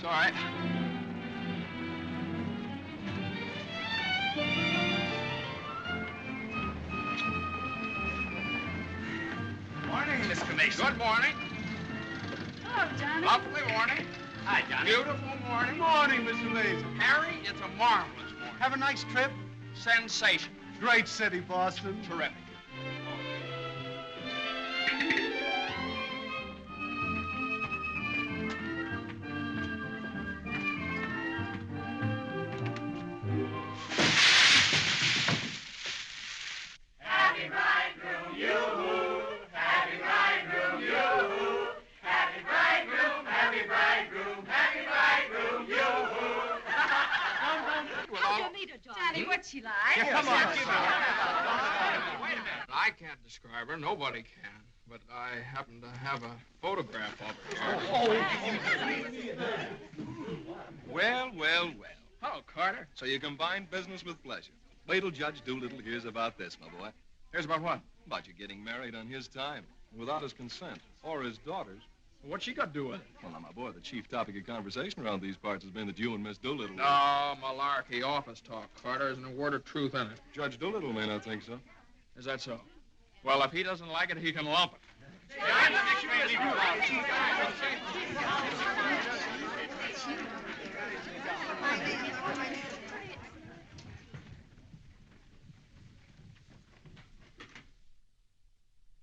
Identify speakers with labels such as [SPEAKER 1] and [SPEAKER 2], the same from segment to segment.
[SPEAKER 1] all right.
[SPEAKER 2] Morning, Mr. Mason.
[SPEAKER 1] Good morning.
[SPEAKER 3] Hello, Johnny.
[SPEAKER 1] Lovely morning.
[SPEAKER 2] Hi, Johnny.
[SPEAKER 1] Beautiful morning.
[SPEAKER 4] Morning, Mr. Mason.
[SPEAKER 1] Harry, it's a marvelous morning.
[SPEAKER 4] Have a nice trip?
[SPEAKER 1] Sensation.
[SPEAKER 4] Great city, Boston.
[SPEAKER 1] Terrific.
[SPEAKER 5] Happy bridegroom, yoo-hoo! Happy bridegroom, yoo-hoo! Happy bridegroom, happy bridegroom, happy bridegroom, yoo-hoo!
[SPEAKER 3] How'd you meet her, Johnny? What's she like?
[SPEAKER 1] Yeah, come on.
[SPEAKER 2] Wait a minute.
[SPEAKER 1] I can't describe her. Nobody can. But I happen to have a photograph of her here.
[SPEAKER 6] Well, well, well.
[SPEAKER 1] Hello, Carter.
[SPEAKER 6] So you combine business with pleasure. Wait till Judge Doolittle hears about this, my boy.
[SPEAKER 1] Here's about what?
[SPEAKER 6] About you getting married on his time, without his consent, or his daughter's.
[SPEAKER 1] What's she got to do with it?
[SPEAKER 6] Well, now, my boy, the chief topic of conversation around these parts has been that you and Miss Doolittle...
[SPEAKER 1] No, malarkey, office talk, Carter. Isn't a word of truth in it.
[SPEAKER 6] Judge Doolittle may not think so.
[SPEAKER 1] Is that so? Well, if he doesn't like it, he can lump it.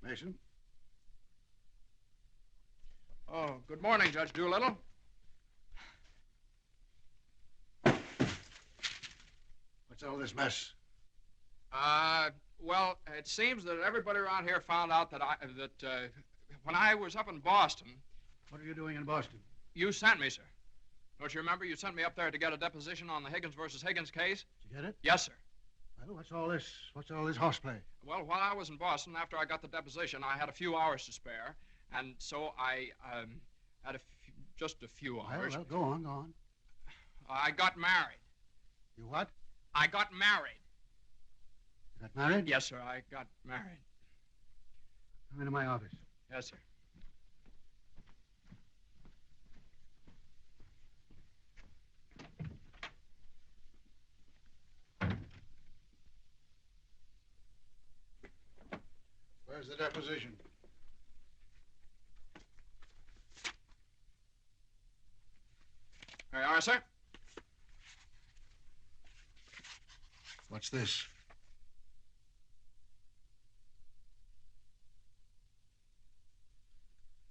[SPEAKER 4] Mason?
[SPEAKER 1] Oh, good morning, Judge Doolittle.
[SPEAKER 4] What's all this mess?
[SPEAKER 1] Well, it seems that everybody around here found out that when I was up in Boston...
[SPEAKER 4] What are you doing in Boston?
[SPEAKER 1] You sent me, sir. Don't you remember? You sent me up there to get a deposition on the Higgins versus Higgins case.
[SPEAKER 4] Did you get it?
[SPEAKER 1] Yes, sir.
[SPEAKER 4] Well, what's all this horseplay?
[SPEAKER 1] Well, while I was in Boston, after I got the deposition, I had a few hours to spare, and so I had just a few hours.
[SPEAKER 4] Well, go on.
[SPEAKER 1] I got married.
[SPEAKER 4] You what?
[SPEAKER 1] I got married.
[SPEAKER 4] You got married?
[SPEAKER 1] Yes, sir, I got married.
[SPEAKER 4] Come into my office.
[SPEAKER 1] Yes, sir.
[SPEAKER 4] Where's the deposition?
[SPEAKER 1] There you are, sir.
[SPEAKER 4] What's this?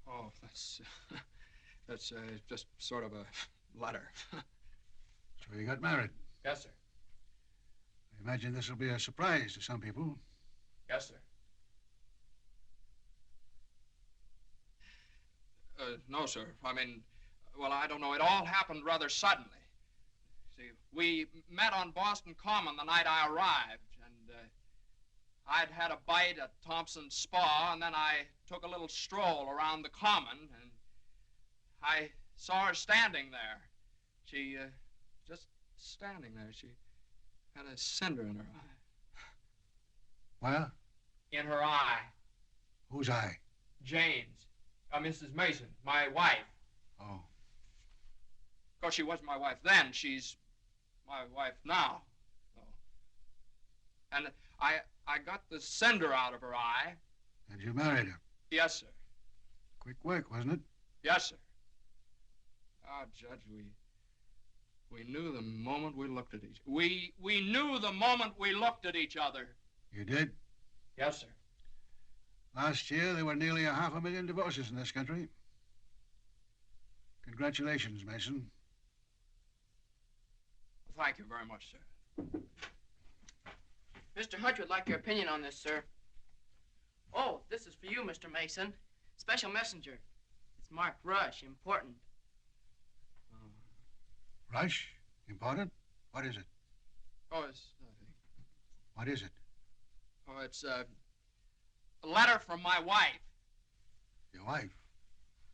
[SPEAKER 1] Oh, that's just sort of a letter.
[SPEAKER 4] So you got married.
[SPEAKER 1] Yes, sir.
[SPEAKER 4] I imagine this will be a surprise to some people.
[SPEAKER 1] Yes, sir. No, sir. I mean, well, I don't know. It all happened rather suddenly. See, we met on Boston Common the night I arrived, and I'd had a bite at Thompson's Spa, and then I took a little stroll around the Common, and I saw her standing there. She, just standing there. She had a cinder in her eye.
[SPEAKER 4] Well?
[SPEAKER 1] In her eye.
[SPEAKER 4] Whose eye?
[SPEAKER 1] Jane's. Mrs. Mason, my wife.
[SPEAKER 4] Oh.
[SPEAKER 1] Of course, she wasn't my wife then. She's my wife now. So. And I got the cinder out of her eye.
[SPEAKER 4] And you married her?
[SPEAKER 1] Yes, sir.
[SPEAKER 4] Quick work, wasn't it?
[SPEAKER 1] Yes, sir. Ah, Judge, we knew the moment we looked at each other. We knew the moment we looked at each other.
[SPEAKER 4] You did?
[SPEAKER 1] Yes, sir.
[SPEAKER 4] Last year, there were nearly 500,000 divorces in this country. Congratulations, Mason.
[SPEAKER 1] Thank you very much, sir.
[SPEAKER 7] Mr. Hunt would like your opinion on this, sir. Oh, this is for you, Mr. Mason. Special messenger. It's marked Rush, important.
[SPEAKER 4] Rush? Important? What is it?
[SPEAKER 1] Oh, it's...
[SPEAKER 4] What is it?
[SPEAKER 1] Oh, it's a letter from my wife.
[SPEAKER 4] Your wife?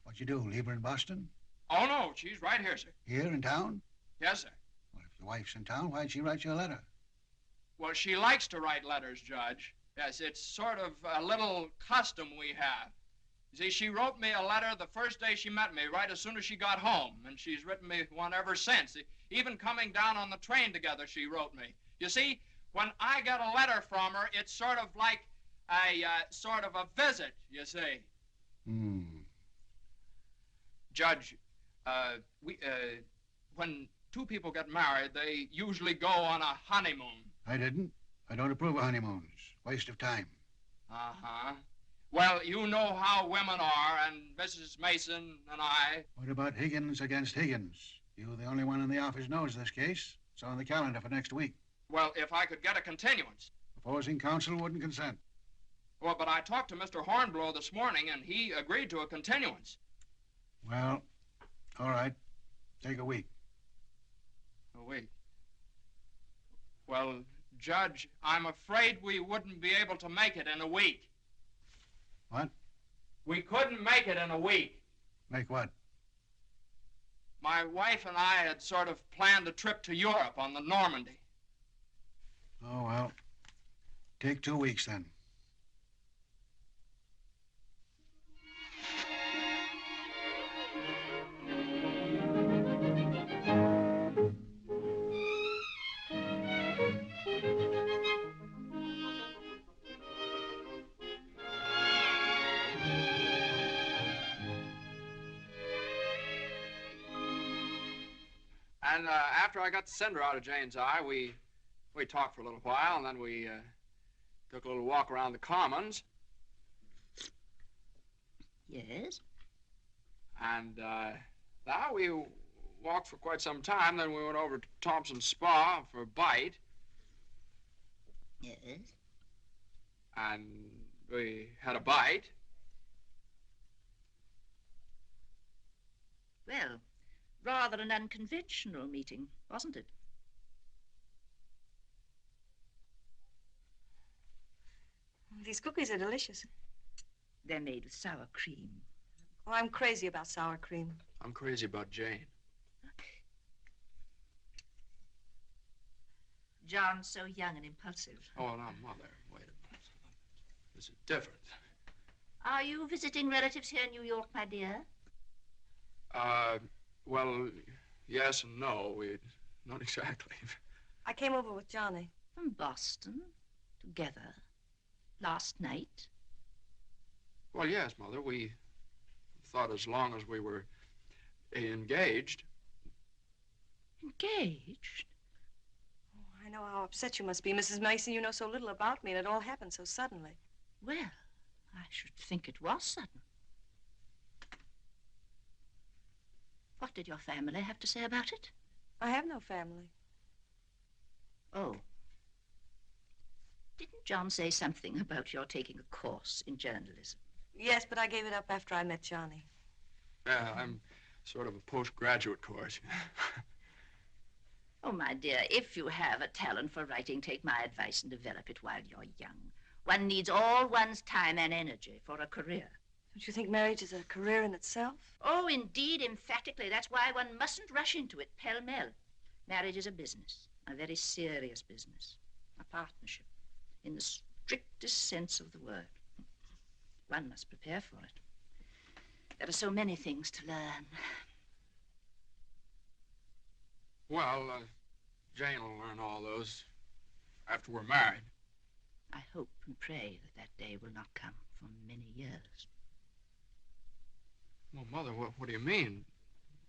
[SPEAKER 4] What'd you do, leave her in Boston?
[SPEAKER 1] Oh, no, she's right here, sir.
[SPEAKER 4] Here in town?
[SPEAKER 1] Yes, sir.
[SPEAKER 4] Well, if your wife's in town, why'd she write you a letter?
[SPEAKER 1] Well, she likes to write letters, Judge. Yes, it's sort of a little custom we have. See, she wrote me a letter the first day she met me, right as soon as she got home, and she's written me one ever since. Even coming down on the train together, she wrote me. You see, when I get a letter from her, it's sort of like a sort of a visit, you see. Judge, when two people get married, they usually go on a honeymoon.
[SPEAKER 4] I didn't. I don't approve of honeymoons. Waste of time.
[SPEAKER 1] Uh-huh. Well, you know how women are, and Mrs. Mason and I...
[SPEAKER 4] What about Higgins against Higgins? You're the only one in the office knows this case. It's on the calendar for next week.
[SPEAKER 1] Well, if I could get a continuance.
[SPEAKER 4] Opposing counsel wouldn't consent.
[SPEAKER 1] Well, but I talked to Mr. Hornblow this morning, and he agreed to a continuance.
[SPEAKER 4] Well, all right. Take a week.
[SPEAKER 1] A week? Well, Judge, I'm afraid we wouldn't be able to make it in a week.
[SPEAKER 4] What?
[SPEAKER 1] We couldn't make it in a week.
[SPEAKER 4] Make what?
[SPEAKER 1] My wife and I had sort of planned a trip to Europe on the Normandy.
[SPEAKER 4] Oh, well, take 2 weeks then.
[SPEAKER 1] And after I got the cinder out of Jane's eye, we talked for a little while, and then we took a little walk around the Commons.
[SPEAKER 3] Yes?
[SPEAKER 1] And now we walked for quite some time, then we went over to Thompson's Spa for a bite.
[SPEAKER 3] Yes?
[SPEAKER 1] And we had a bite.
[SPEAKER 3] Well, rather an unconventional meeting, wasn't it?
[SPEAKER 8] These cookies are delicious.
[SPEAKER 3] They're made with sour cream.
[SPEAKER 8] Oh, I'm crazy about sour cream.
[SPEAKER 1] I'm crazy about Jane.
[SPEAKER 3] John's so young and impulsive.
[SPEAKER 1] Oh, now, Mother, wait a minute. This is different.
[SPEAKER 3] Are you visiting relatives here in New York, my dear?
[SPEAKER 1] Well, yes and no. Not exactly.
[SPEAKER 8] I came over with Johnny.
[SPEAKER 3] From Boston, together, last night?
[SPEAKER 1] Well, yes, Mother. We thought as long as we were engaged.
[SPEAKER 3] Engaged?
[SPEAKER 8] Oh, I know how upset you must be, Mrs. Mason. You know so little about me, and it all happened so suddenly.
[SPEAKER 3] Well, I should think it was sudden. What did your family have to say about it?
[SPEAKER 8] I have no family.
[SPEAKER 3] Oh. Didn't John say something about your taking a course in journalism?
[SPEAKER 8] Yes, but I gave it up after I met Johnny.
[SPEAKER 1] Yeah, I'm sort of a postgraduate course.
[SPEAKER 3] Oh, my dear, if you have a talent for writing, take my advice and develop it while you're young. One needs all one's time and energy for a career.
[SPEAKER 8] Don't you think marriage is a career in itself?
[SPEAKER 3] Oh, indeed, emphatically. That's why one mustn't rush into it pell-mell. Marriage is a business, a very serious business, a partnership, in the strictest sense of the word. One must prepare for it. There are so many things to learn.
[SPEAKER 1] Well, Jane will learn all those after we're married.
[SPEAKER 3] I hope and pray that that day will not come for many years.
[SPEAKER 1] Well, Mother, what do you mean?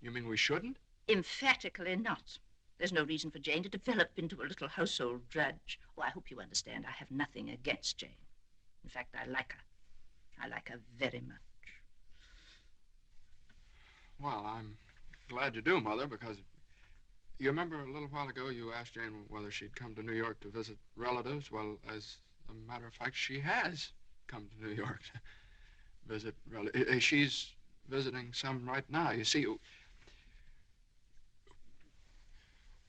[SPEAKER 1] You mean we shouldn't?
[SPEAKER 3] Emphatically not. There's no reason for Jane to develop into a little household drudge. Oh, I hope you understand. I have nothing against Jane. In fact, I like her. I like her very much.
[SPEAKER 1] Well, I'm glad you do, Mother, because you remember a little while ago you asked Jane whether she'd come to New York to visit relatives. Well, as a matter of fact, she has come to New York to visit relatives. She's visiting some right now. You see,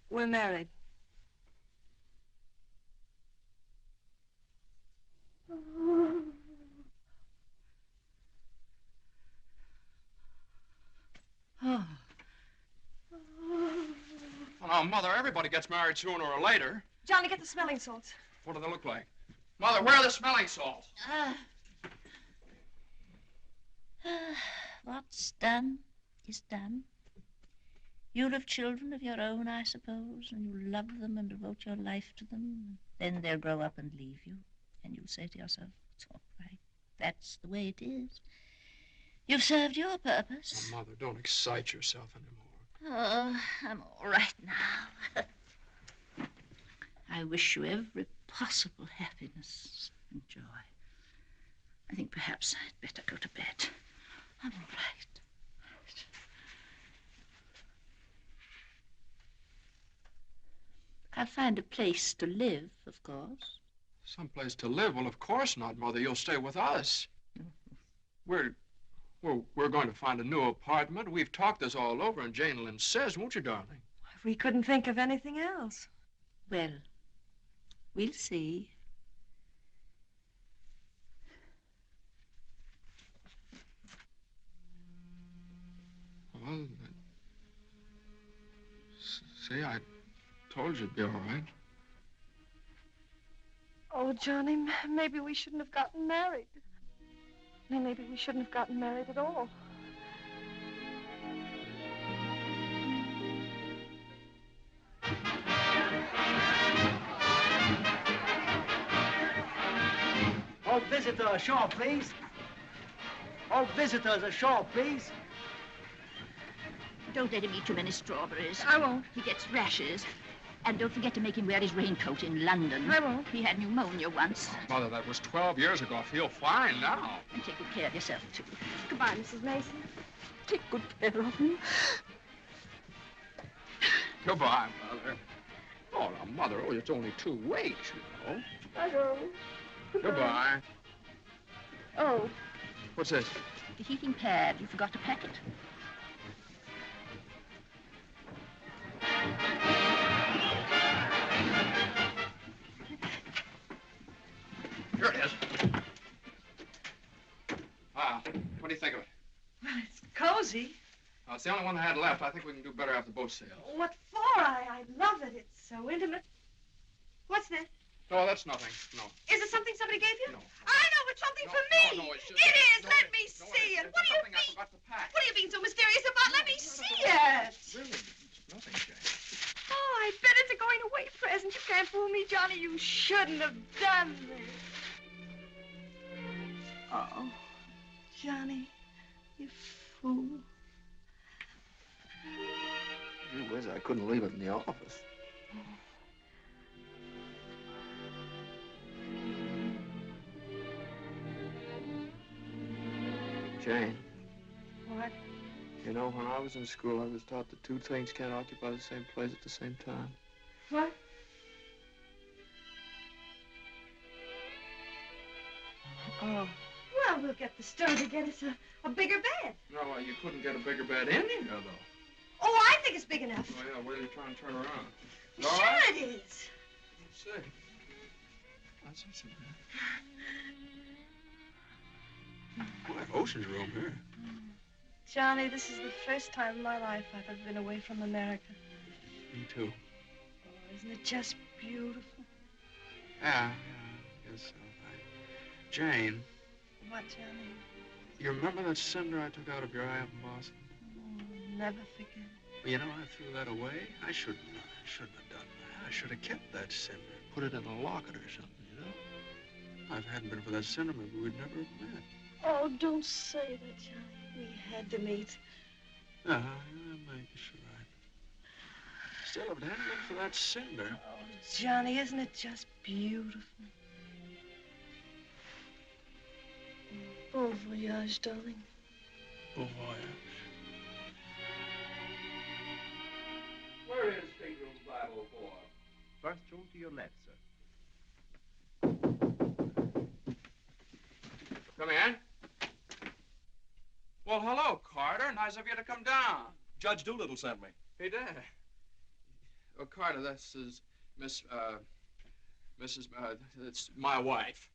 [SPEAKER 8] we're married.
[SPEAKER 3] Oh.
[SPEAKER 1] Well, now, Mother, everybody gets married sooner or later.
[SPEAKER 8] Johnny, get the smelling salts.
[SPEAKER 1] What do they look like? Mother, where are the smelling salts?
[SPEAKER 3] What's done is done. You'll have children of your own, I suppose, and you'll love them and devote your life to them. Then they'll grow up and leave you, and you'll say to yourself, it's all right. That's the way it is. You've served your purpose.
[SPEAKER 1] Oh, Mother, don't excite yourself anymore.
[SPEAKER 3] Oh, I'm all right now. I wish you every possible happiness and joy. I think perhaps I'd better go to bed. I'm all right. I'll find a place to live, of course.
[SPEAKER 1] Someplace to live? Well, of course not, Mother. You'll stay with us. We're going to find a new apartment. We've talked this all over, and Jane Lynn says, won't you, darling?
[SPEAKER 8] We couldn't think of anything else.
[SPEAKER 3] Well, we'll see.
[SPEAKER 1] Well, see, I told you it'd be all right.
[SPEAKER 8] Oh, Johnny, maybe we shouldn't have gotten married. Maybe we shouldn't have gotten married at all.
[SPEAKER 9] All visitors ashore, please. All visitors ashore, please.
[SPEAKER 3] Don't let him eat too many strawberries.
[SPEAKER 8] I won't.
[SPEAKER 3] He gets rashes. And don't forget to make him wear his raincoat in London.
[SPEAKER 8] I won't.
[SPEAKER 3] He had pneumonia once.
[SPEAKER 1] Mother, that was 12 years ago. I feel fine now.
[SPEAKER 3] And take good care of yourself, too.
[SPEAKER 8] Goodbye, Mrs. Mason.
[SPEAKER 3] Take good care of him.
[SPEAKER 1] Goodbye, Mother. Oh, now, Mother, it's only 2 weeks, you know.
[SPEAKER 8] Hello.
[SPEAKER 1] Goodbye.
[SPEAKER 8] Oh.
[SPEAKER 1] What's this?
[SPEAKER 3] The heating pad. You forgot to pack it.
[SPEAKER 1] Here it is. What do you think of it?
[SPEAKER 8] Well, it's cozy.
[SPEAKER 1] It's the only one I had left. I think we can do better after boat sales.
[SPEAKER 8] What for? I love it. It's so intimate. What's this?
[SPEAKER 1] No, that's nothing. No.
[SPEAKER 8] Is it something somebody gave you?
[SPEAKER 1] No.
[SPEAKER 8] I know, it's something for me.
[SPEAKER 1] No, it's just...
[SPEAKER 8] It is.
[SPEAKER 1] No,
[SPEAKER 8] Let me see it. What do you
[SPEAKER 1] something I
[SPEAKER 8] mean?
[SPEAKER 1] forgot to pack.
[SPEAKER 8] What are you being so mysterious about? Let me see it.
[SPEAKER 1] Really, it's nothing, Jane.
[SPEAKER 8] Oh, I bet it's a going-away present. You can't fool me, Johnny. You shouldn't have done this. Oh, Johnny, you fool.
[SPEAKER 1] Gee whiz, I couldn't leave it in the office. Jane.
[SPEAKER 8] What?
[SPEAKER 1] You know, when I was in school, I was taught that 2 things can't occupy the same place at the same time.
[SPEAKER 8] What? Oh. Well, we'll get the store to get us a bigger bed.
[SPEAKER 1] No, you couldn't get a bigger bed in here, though.
[SPEAKER 8] Oh, I think it's big enough.
[SPEAKER 1] Oh, yeah, where are you trying to turn around?
[SPEAKER 8] Sure
[SPEAKER 1] All right?
[SPEAKER 8] it is.
[SPEAKER 1] Let's see. I see something. Boy, ocean's room here.
[SPEAKER 8] Johnny, this is the first time in my life I've ever been away from America.
[SPEAKER 1] Me too.
[SPEAKER 8] Oh, isn't it just beautiful?
[SPEAKER 1] Yeah, I guess so. Jane.
[SPEAKER 8] What, Johnny?
[SPEAKER 1] You remember that cinder I took out of your eye up in Boston?
[SPEAKER 8] Oh, never forget.
[SPEAKER 1] Well, you know, I threw that away. I shouldn't have done that. I should have kept that cinder, put it in a locket or something, you know? If it hadn't been for that cinder, maybe we'd never have met.
[SPEAKER 8] Oh, don't say that, Johnny. We had to meet.
[SPEAKER 1] Yeah, I guess you're right. Still, if it hadn't been for that cinder...
[SPEAKER 8] Oh, Johnny, isn't it just beautiful? Bon voyage, darling.
[SPEAKER 1] Bon voyage.
[SPEAKER 2] Where is stateroom 504?
[SPEAKER 9] First room to your left, sir.
[SPEAKER 1] Come in. Well, hello, Carter. Nice of you to come down.
[SPEAKER 6] Judge Doolittle sent me.
[SPEAKER 1] He did. Oh, Carter, this is it's my wife.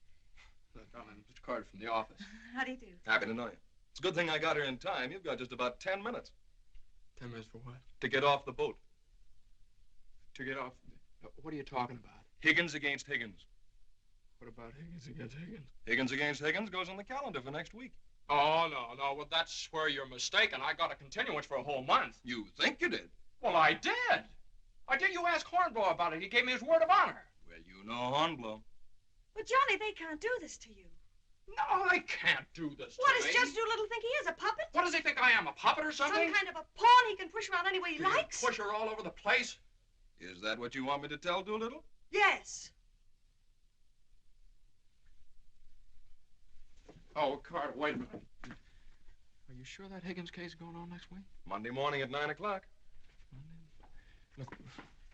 [SPEAKER 1] Mr. Carter from the office.
[SPEAKER 8] How do you do?
[SPEAKER 6] Happy to know you. It's a good thing I got here in time. You've got just about 10 minutes
[SPEAKER 1] 10 minutes for what?
[SPEAKER 6] to get off the boat.
[SPEAKER 1] To get off. What are you talking about?
[SPEAKER 6] Higgins against Higgins.
[SPEAKER 1] What about Higgins against Higgins?
[SPEAKER 6] Higgins against Higgins goes on the calendar for next week.
[SPEAKER 1] Oh, no. Well, that's where you're mistaken. I got a continuance for a whole month.
[SPEAKER 6] You think you did?
[SPEAKER 1] Well, I did. You ask Hornblow about it. He gave me his word of honor.
[SPEAKER 6] Well, you know Hornblow.
[SPEAKER 8] But, Johnny, they can't do this to you.
[SPEAKER 1] No, I can't do this to
[SPEAKER 8] What
[SPEAKER 1] me.
[SPEAKER 8] does Judge Doolittle think he is, a puppet?
[SPEAKER 1] What does he think I am, a puppet or something?
[SPEAKER 8] Some kind of a pawn he can push around any way he likes?
[SPEAKER 1] Push her all over the place?
[SPEAKER 6] Is that what you want me to tell Doolittle?
[SPEAKER 8] Yes.
[SPEAKER 1] Oh, Carter, wait a minute. Are you sure that Higgins case is going on next week?
[SPEAKER 6] Monday morning at 9 o'clock.
[SPEAKER 1] Look,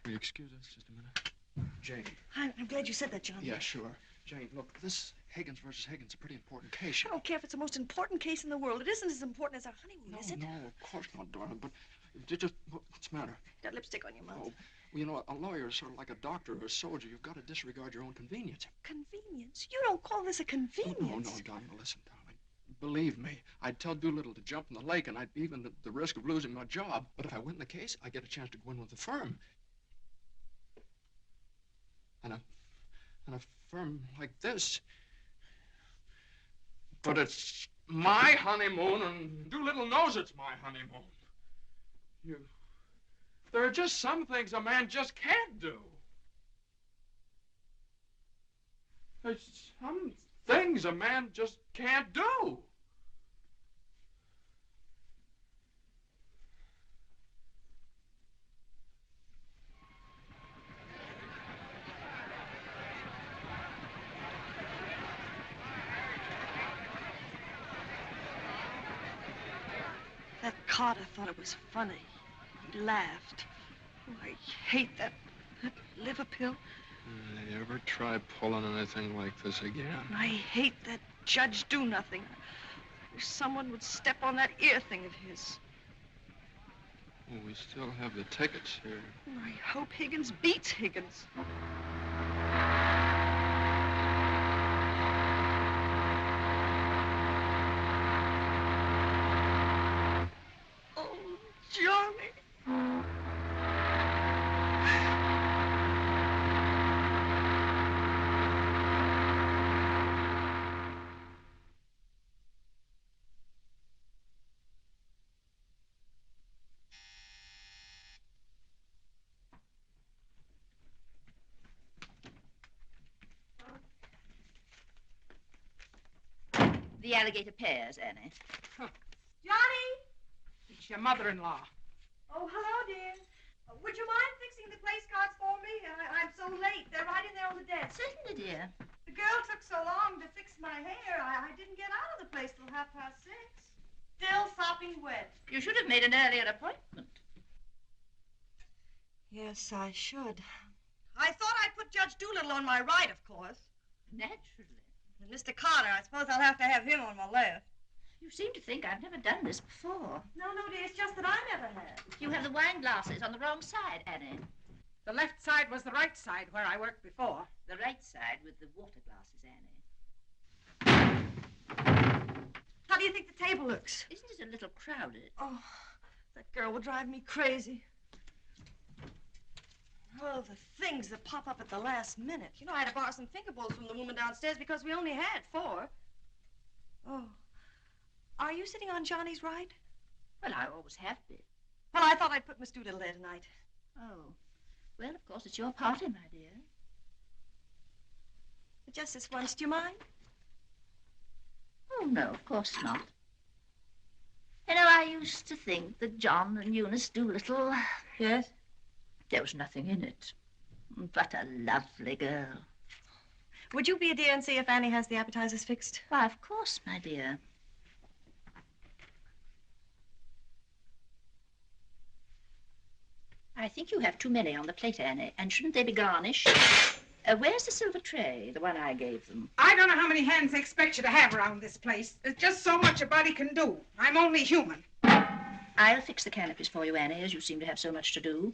[SPEAKER 1] will you excuse us just a minute? Jane.
[SPEAKER 8] I'm glad you said that, Johnny.
[SPEAKER 1] Yeah, sure. Jane, look, this Higgins versus Higgins is a pretty important case.
[SPEAKER 8] I don't care if it's the most important case in the world. It isn't as important as our honeymoon, is it?
[SPEAKER 1] No, of course not, darling, but just, what's the matter?
[SPEAKER 8] Got lipstick on your mouth.
[SPEAKER 1] Oh, well, you know, a lawyer is sort of like a doctor or a soldier. You've got to disregard your own convenience.
[SPEAKER 8] Convenience? You don't call this a convenience.
[SPEAKER 1] No, darling, listen, darling. Believe me, I'd tell Doolittle to jump in the lake, and I'd even at the risk of losing my job. But if I win the case, I get a chance to go in with the firm. And a firm like this. But it's my honeymoon, and Doolittle knows it's my honeymoon. There are just some things a man just can't do. There's some things a man just can't do.
[SPEAKER 8] That Carter thought it was funny. He laughed. Oh, I hate that liver pill.
[SPEAKER 1] You ever try pulling anything like this again?
[SPEAKER 8] I hate that Judge Do-Nothing. I wish someone would step on that ear thing of his.
[SPEAKER 1] Well, we still have the tickets here.
[SPEAKER 8] I hope Higgins beats Higgins. Oh, Johnny.
[SPEAKER 3] The alligator pears, Annie.
[SPEAKER 8] Johnny!
[SPEAKER 7] It's your mother-in-law.
[SPEAKER 8] Oh, hello, dear. Would you mind fixing the place cards for me? I'm so late. They're right in there on the desk.
[SPEAKER 3] Certainly, dear.
[SPEAKER 8] The girl took so long to fix my hair, I didn't get out of the place till 6:30. Still sopping wet.
[SPEAKER 3] You should have made an earlier appointment.
[SPEAKER 8] Yes, I should. I thought I'd put Judge Doolittle on my right, of course.
[SPEAKER 3] Naturally.
[SPEAKER 8] And Mr. Carter, I suppose I'll have to have him on my left.
[SPEAKER 3] You seem to think I've never done this before.
[SPEAKER 8] No, dear, it's just that I never have.
[SPEAKER 3] You have the wine glasses on the wrong side, Annie.
[SPEAKER 7] The left side was the right side where I worked before.
[SPEAKER 3] The right side with the water glasses, Annie.
[SPEAKER 8] How do you think the table looks?
[SPEAKER 3] Isn't it a little crowded?
[SPEAKER 8] Oh, that girl will drive me crazy. Oh, the things that pop up at the last minute. You know, I had to borrow some finger bowls from the woman downstairs because we only had 4. Oh. Are you sitting on Johnny's right?
[SPEAKER 3] Well, I always have been.
[SPEAKER 8] Well, I thought I'd put Miss Doolittle there tonight.
[SPEAKER 3] Oh. Well, of course, it's your party, my dear.
[SPEAKER 8] But just this once, do you mind?
[SPEAKER 3] Oh, no, of course not. You know, I used to think that John and Eunice Doolittle...
[SPEAKER 8] Yes?
[SPEAKER 3] There was nothing in it. But a lovely girl.
[SPEAKER 8] Would you be a dear and see if Annie has the appetizers fixed?
[SPEAKER 3] Why, of course, my dear. I think you have too many on the plate, Annie, and shouldn't they be garnished? Where's the silver tray, the one I gave them?
[SPEAKER 7] I don't know how many hands they expect you to have around this place. There's just so much a body can do. I'm only human.
[SPEAKER 3] I'll fix the canopies for you, Annie, as you seem to have so much to do.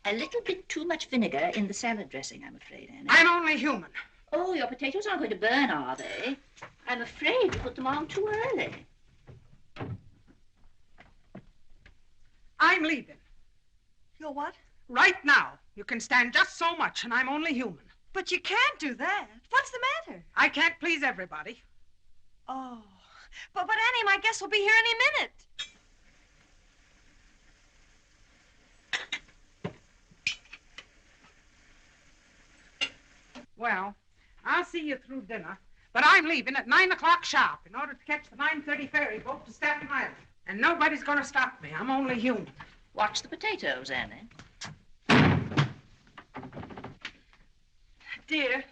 [SPEAKER 3] A little bit too much vinegar in the salad dressing, I'm afraid, Annie.
[SPEAKER 7] I'm only human.
[SPEAKER 3] Oh, your potatoes aren't going to burn, are they? I'm afraid you put them on too early.
[SPEAKER 7] I'm leaving.
[SPEAKER 8] You're what?
[SPEAKER 7] Right now. You can stand just so much, and I'm only human.
[SPEAKER 8] But you can't do that. What's the matter?
[SPEAKER 7] I can't please everybody.
[SPEAKER 8] Oh, But Annie, my guests will be here any minute.
[SPEAKER 10] Well, I'll see you through dinner, but I'm leaving at 9 o'clock sharp in order to catch the 9:30 ferry boat to Staten Island. And nobody's going to stop me. I'm only human.
[SPEAKER 3] Watch the potatoes, Annie.
[SPEAKER 8] Dear,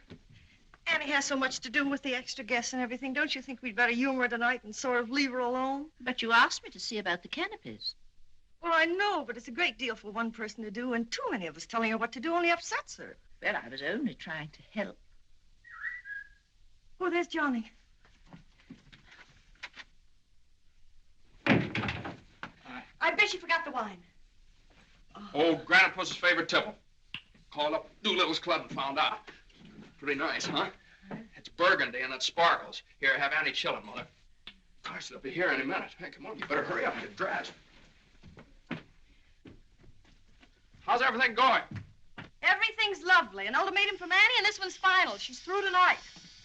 [SPEAKER 8] Annie has so much to do with the extra guests and everything. Don't you think we'd better humor her tonight and sort of leave her alone?
[SPEAKER 3] But you asked me to see about the canopies.
[SPEAKER 8] Well, I know, but it's a great deal for one person to do, and too many of us telling her what to do only upsets her.
[SPEAKER 3] Well, I was only trying to help.
[SPEAKER 8] Oh, there's Johnny. I bet you forgot the wine.
[SPEAKER 1] Oh, Granite Puss's favorite tipple. Called up Doolittle's club and found out. Pretty nice, huh? It's burgundy and it sparkles. Here, have Annie chillin', Mother. Gosh, they'll be here any minute. Hey, come on, you better hurry up and get dressed. How's everything going?
[SPEAKER 8] Everything's lovely. An ultimatum from Annie, and this one's final. She's through tonight.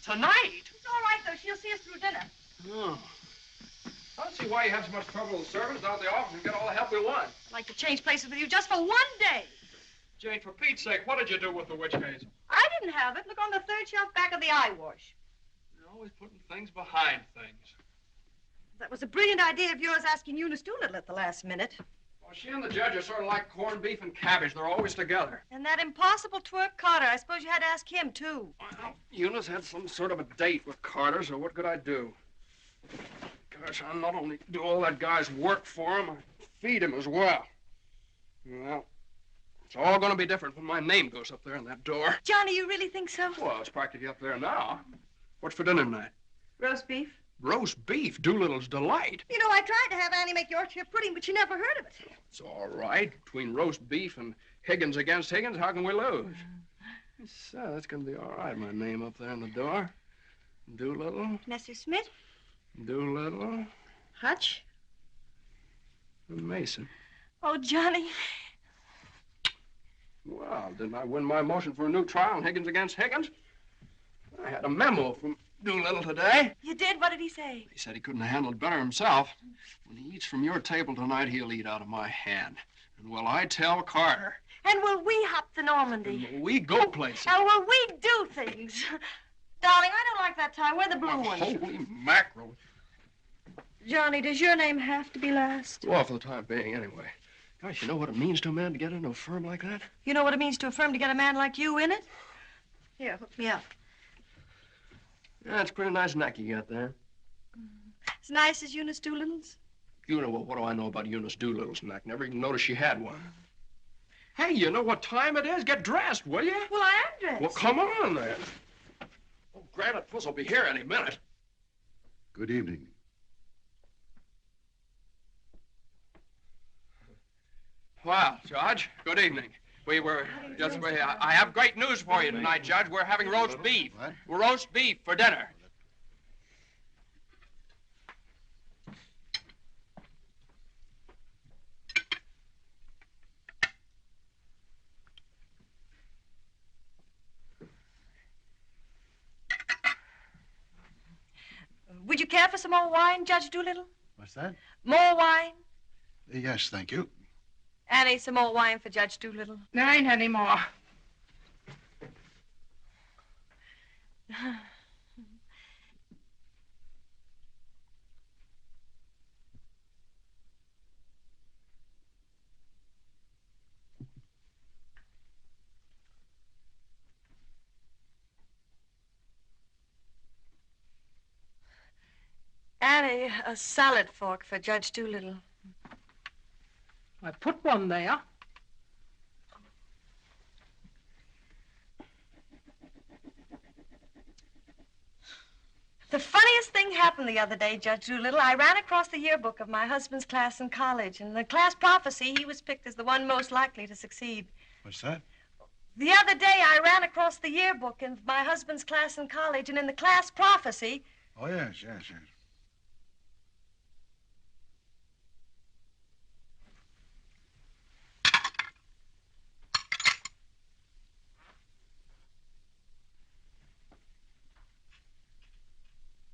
[SPEAKER 1] Tonight?
[SPEAKER 8] It's all right, though. She'll see us through dinner.
[SPEAKER 1] Oh. I don't see why you have so much trouble with servants out of the office and get all the help we want.
[SPEAKER 8] I'd like to change places with you just for one day.
[SPEAKER 1] Jane, for Pete's sake, what did you do with the witch case?
[SPEAKER 8] I didn't have it. Look on the third shelf back of the eye wash.
[SPEAKER 1] You're always putting things behind things.
[SPEAKER 8] That was a brilliant idea of yours asking Eunice Doolittle at the last minute.
[SPEAKER 1] Well, she and the judge are sort of like corned beef and cabbage. They're always together.
[SPEAKER 8] And that impossible twerp Carter. I suppose you had to ask him, too.
[SPEAKER 1] Well, Eunice had some sort of a date with Carter, so what could I do? Gosh, I not only do all that guy's work for him, I feed him as well. Well, it's all going to be different when my name goes up there in that door.
[SPEAKER 8] Johnny, you really think so?
[SPEAKER 1] Well, it's practically up there now. What's for dinner tonight?
[SPEAKER 8] Roast beef.
[SPEAKER 1] Roast beef, Doolittle's delight.
[SPEAKER 8] You know, I tried to have Annie make Yorkshire pudding, but she never heard of it.
[SPEAKER 1] It's all right. Between roast beef and Higgins against Higgins, how can we lose? So, that's going to be all right, my name up there in the door. Doolittle.
[SPEAKER 8] Messrs. Smith.
[SPEAKER 1] Doolittle.
[SPEAKER 8] Hutch.
[SPEAKER 1] And Mason.
[SPEAKER 8] Oh, Johnny.
[SPEAKER 1] Well, didn't I win my motion for a new trial on Higgins against Higgins? I had a memo from Doolittle today.
[SPEAKER 8] You did? What did he say?
[SPEAKER 1] He said he couldn't have handled it better himself. When he eats from your table tonight, he'll eat out of my hand. And will I tell Carter?
[SPEAKER 8] And will we hop the Normandy?
[SPEAKER 1] And will we go places?
[SPEAKER 8] And will we do things? Darling, I don't like that tie. Wear the blue one.
[SPEAKER 1] Holy mackerel.
[SPEAKER 8] Johnny, does your name have to be last?
[SPEAKER 1] Well, for the time being, anyway. Gosh, you know what it means to a man to get into a firm like that?
[SPEAKER 8] You know what it means to a firm to get a man like you in it? Here, hook me up.
[SPEAKER 1] Yeah, it's a pretty nice neck you got there.
[SPEAKER 8] As nice as Eunice Doolittle's?
[SPEAKER 1] You know, well, what do I know about Eunice Doolittle's neck? Never even noticed she had one. Hey, you know what time it is? Get dressed, will you?
[SPEAKER 8] Well, I am dressed.
[SPEAKER 1] Well, come on, then. Oh, Granite Puss will be here any minute.
[SPEAKER 4] Good evening.
[SPEAKER 1] Well, Judge, good evening. I have great news for you tonight, Judge. We're having roast beef.
[SPEAKER 4] What?
[SPEAKER 1] Roast beef for dinner.
[SPEAKER 8] Would you care for some more wine, Judge Doolittle?
[SPEAKER 4] What's that?
[SPEAKER 8] More wine?
[SPEAKER 4] Yes, thank you.
[SPEAKER 8] Annie, some more wine for Judge Doolittle.
[SPEAKER 10] There ain't any more.
[SPEAKER 8] Annie, a salad fork for Judge Doolittle.
[SPEAKER 10] I put one there.
[SPEAKER 8] The funniest thing happened the other day, Judge Doolittle. I ran across the yearbook of my husband's class in college. In the class prophecy, he was picked as the one most likely to succeed.
[SPEAKER 4] What's that?
[SPEAKER 8] The other day, I ran across the yearbook of my husband's class in college, and in the class prophecy...
[SPEAKER 4] Oh, yes.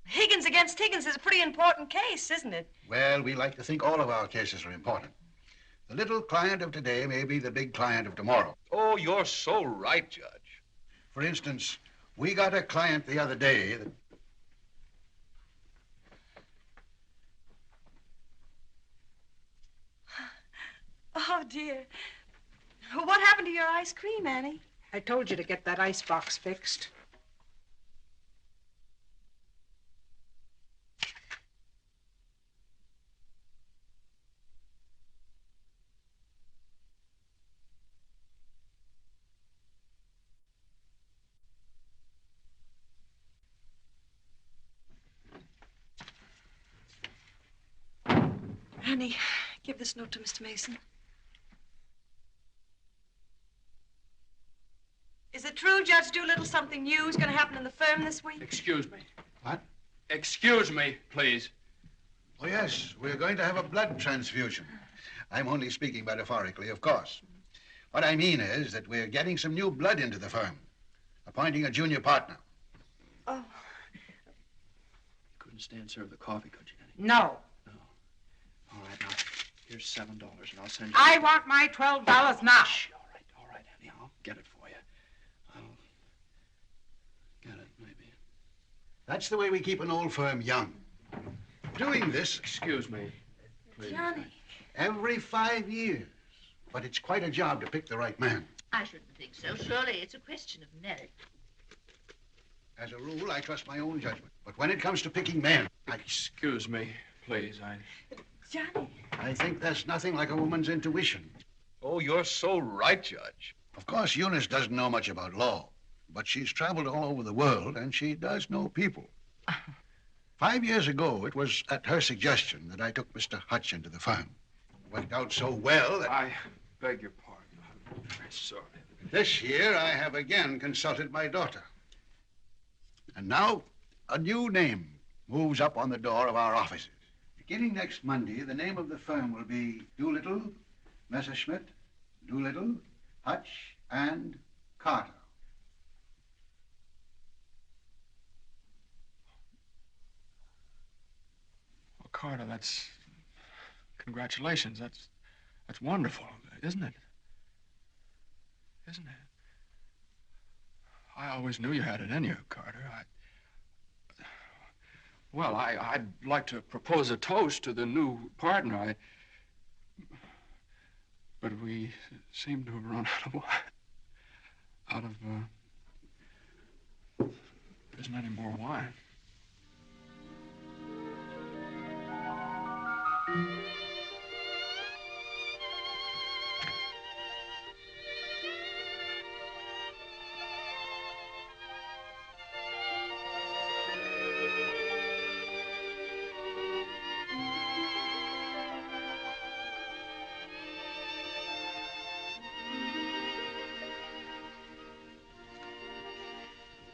[SPEAKER 8] Higgins against against Higgins is a pretty important case, isn't it?
[SPEAKER 4] Well, we like to think all of our cases are important. The little client of today may be the big client of tomorrow.
[SPEAKER 6] Oh, you're so right, Judge.
[SPEAKER 4] For instance, we got a client the other day that...
[SPEAKER 8] Oh, dear. What happened to your ice cream, Annie?
[SPEAKER 10] I told you to get that ice box fixed.
[SPEAKER 8] Annie, give this note to Mr. Mason. Is it true, Judge Doolittle, something new is going to happen in the firm this week?
[SPEAKER 1] Excuse me.
[SPEAKER 4] What?
[SPEAKER 1] Excuse me, please.
[SPEAKER 4] Oh, yes, we're going to have a blood transfusion. I'm only speaking metaphorically, of course. What I mean is that we're getting some new blood into the firm, appointing a junior partner.
[SPEAKER 8] Oh.
[SPEAKER 1] Couldn't stand serve the coffee, could you, Annie?
[SPEAKER 10] No.
[SPEAKER 1] All right, now, here's $7, and I'll send you...
[SPEAKER 10] I want my $12 now.
[SPEAKER 1] Shh, all right, Annie, I'll get it for you. I'll get it, maybe.
[SPEAKER 4] That's the way we keep an old firm young. Doing this...
[SPEAKER 1] Excuse me, please.
[SPEAKER 8] Johnny.
[SPEAKER 4] Every 5 years. But it's quite a job to pick the right man.
[SPEAKER 3] I shouldn't think so. Surely it's a question of merit.
[SPEAKER 4] As a rule, I trust my own judgment. But when it comes to picking men,
[SPEAKER 1] Excuse me, please.
[SPEAKER 8] Johnny.
[SPEAKER 4] I think there's nothing like a woman's intuition.
[SPEAKER 6] Oh, you're so right, Judge.
[SPEAKER 4] Of course, Eunice doesn't know much about law, but she's traveled all over the world, and she does know people. 5 years ago, it was at her suggestion that I took Mr. Hutch into the firm. It worked out so well that...
[SPEAKER 1] I beg your pardon. I'm very sorry.
[SPEAKER 4] This year, I have again consulted my daughter. And now, a new name moves up on the door of our offices. Beginning next Monday, the name of the firm will be Doolittle, Messerschmitt, Doolittle, Hutch, and Carter.
[SPEAKER 1] Well, Carter, that's... Congratulations. That's wonderful, isn't it? Isn't it? I always knew you had it in you, Carter. Well, I'd like to propose a toast to the new partner. But we seem to have run out of wine. There isn't any more wine.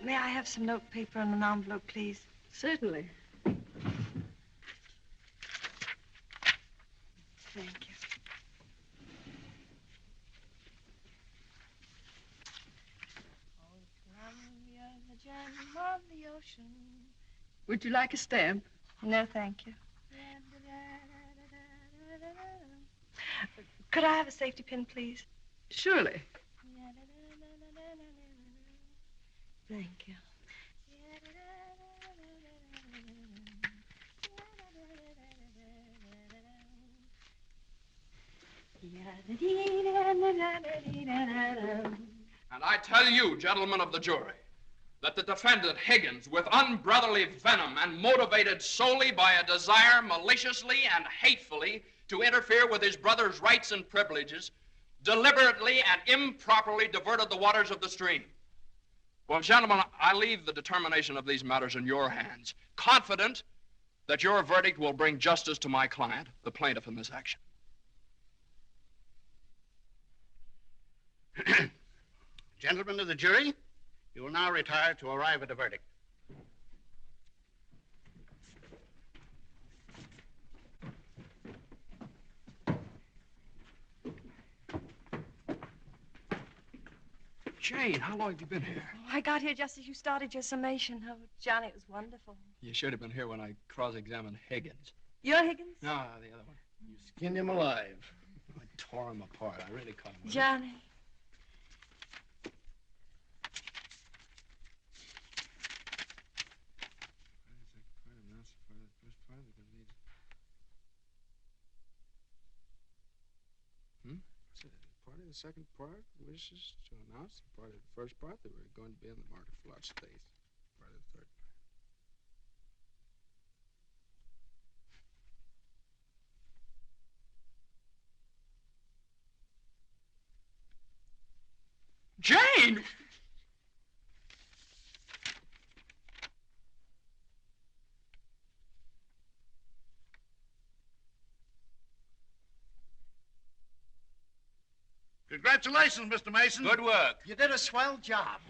[SPEAKER 8] May I have some note paper and an envelope, please?
[SPEAKER 10] Certainly.
[SPEAKER 8] Thank you.
[SPEAKER 10] Would you like a stamp?
[SPEAKER 8] No, thank you. Could I have a safety pin, please?
[SPEAKER 10] Surely.
[SPEAKER 8] Thank you.
[SPEAKER 1] And I tell you, gentlemen of the jury, that the defendant, Higgins, with unbrotherly venom and motivated solely by a desire maliciously and hatefully to interfere with his brother's rights and privileges, deliberately and improperly diverted the waters of the stream. Well, gentlemen, I leave the determination of these matters in your hands, confident that your verdict will bring justice to my client, the plaintiff in this action.
[SPEAKER 11] Gentlemen of the jury, you will now retire to arrive at a verdict.
[SPEAKER 1] Jane, how long have you been here?
[SPEAKER 8] Oh, I got here just as you started your summation. Oh, Johnny, it was wonderful.
[SPEAKER 1] You should have been here when I cross-examined Higgins.
[SPEAKER 8] You're Higgins?
[SPEAKER 1] No, the other one.
[SPEAKER 9] You skinned him alive.
[SPEAKER 1] I tore him apart. I really cut him.
[SPEAKER 8] Johnny.
[SPEAKER 1] Part of the second part wishes to announce the part of the first part that we're going to be in the market for large states. Part of the third. Jane!
[SPEAKER 11] Congratulations, Mr. Mason.
[SPEAKER 9] Good work. You did a swell job.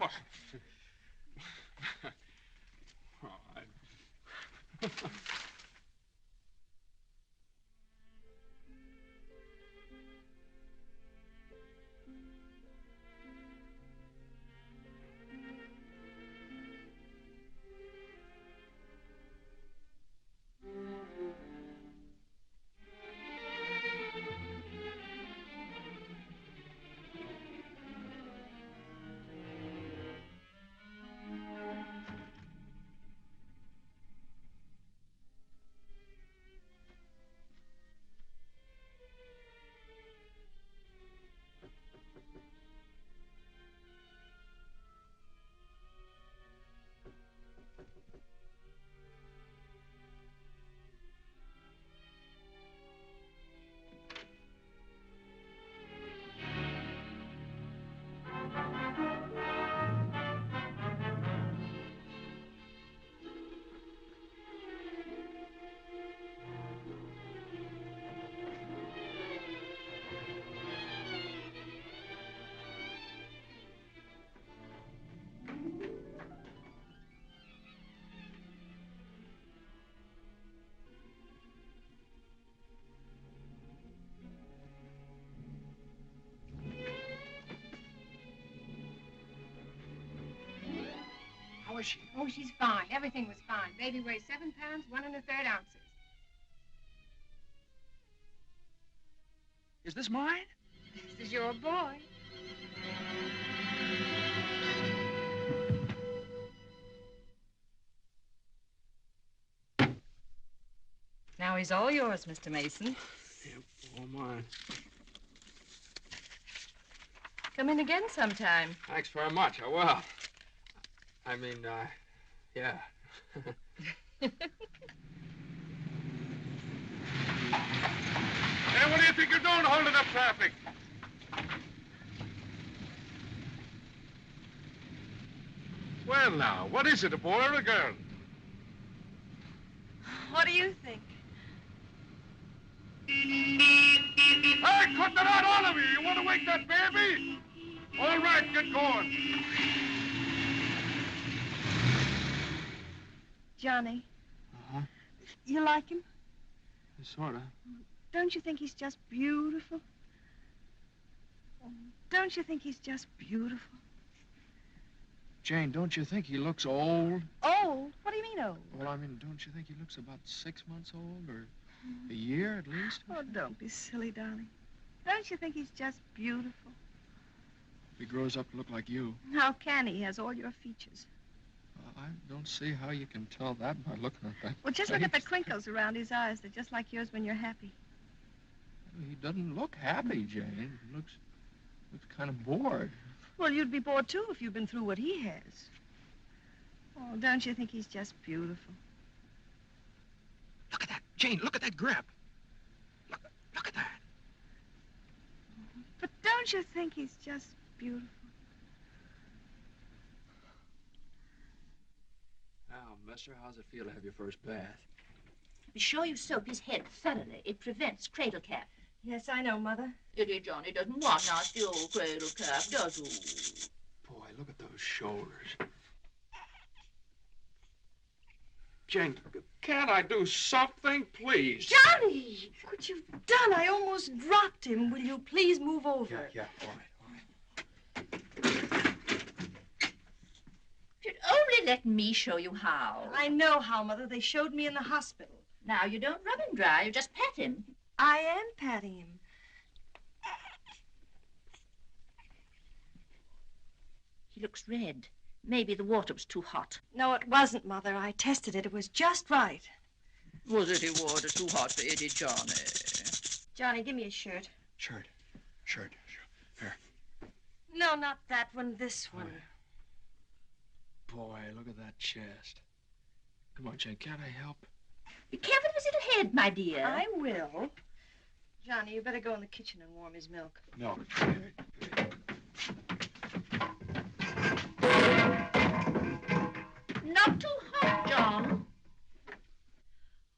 [SPEAKER 1] How is she?
[SPEAKER 12] Oh, she's fine. Everything was fine. Baby weighs 7 pounds, 1 1/3 ounces.
[SPEAKER 1] Is this mine?
[SPEAKER 12] This is your boy.
[SPEAKER 8] Now he's all yours, Mr. Mason.
[SPEAKER 1] Yep, all mine.
[SPEAKER 8] Come in again sometime.
[SPEAKER 1] Thanks very much. I will. I mean, yeah.
[SPEAKER 11] Hey, what do you think you're doing holding up traffic? Well, now, what is it, a boy or a girl?
[SPEAKER 8] What do you think?
[SPEAKER 11] Hey, cut that out, all of you! You want to wake that baby? All right, get going.
[SPEAKER 8] Johnny.
[SPEAKER 1] Uh-huh.
[SPEAKER 8] You like him?
[SPEAKER 1] Sort of.
[SPEAKER 8] Don't you think he's just beautiful? Don't you think he's just beautiful?
[SPEAKER 1] Jane, don't you think he looks old?
[SPEAKER 8] Old? What do you mean old?
[SPEAKER 1] Well, I mean, don't you think he looks about 6 months old, or a year at least?
[SPEAKER 8] Oh, don't be silly, darling. Don't you think he's just beautiful?
[SPEAKER 1] If he grows up to look like you.
[SPEAKER 8] How can he? He has all your features.
[SPEAKER 1] I don't see how you can tell that by looking at that.
[SPEAKER 8] Well, just look at the crinkles around his eyes. They're just like yours when you're happy.
[SPEAKER 1] He doesn't look happy, Jane. He looks kind of bored.
[SPEAKER 8] Well, you'd be bored, too, if you'd been through what he has. Oh, don't you think he's just beautiful?
[SPEAKER 1] Look at that. Jane, look at that grip. Look at that.
[SPEAKER 8] But don't you think he's just beautiful?
[SPEAKER 1] Now, mister, how's it feel to have your first bath?
[SPEAKER 3] Be sure you soap his head thoroughly. It prevents cradle cap.
[SPEAKER 8] Yes, I know, Mother.
[SPEAKER 3] Idiot Johnny doesn't want nasty old cradle cap, does he?
[SPEAKER 1] Boy, look at those shoulders. Jane, can't I do something, please?
[SPEAKER 8] Johnny! What you've done, I almost dropped him. Will you please move over?
[SPEAKER 1] Yeah, all right.
[SPEAKER 3] only let me show you how.
[SPEAKER 8] I know how, Mother. They showed me in the hospital.
[SPEAKER 3] Now, you don't rub him dry. You just pat him.
[SPEAKER 8] I am patting him.
[SPEAKER 3] He looks red. Maybe the water was too hot.
[SPEAKER 8] No, it wasn't, Mother. I tested it. It was just right.
[SPEAKER 3] Was it the water too hot for Eddie, Johnny?
[SPEAKER 8] Johnny, give me a shirt.
[SPEAKER 4] Shirt. Here.
[SPEAKER 8] No, not that one. This one.
[SPEAKER 1] Boy, look at that chest. Come on, Jane, can't I help?
[SPEAKER 3] Be careful of his little head, my dear.
[SPEAKER 8] I will. Johnny, you better go in the kitchen and warm his milk.
[SPEAKER 4] No.
[SPEAKER 3] Not too hot, John.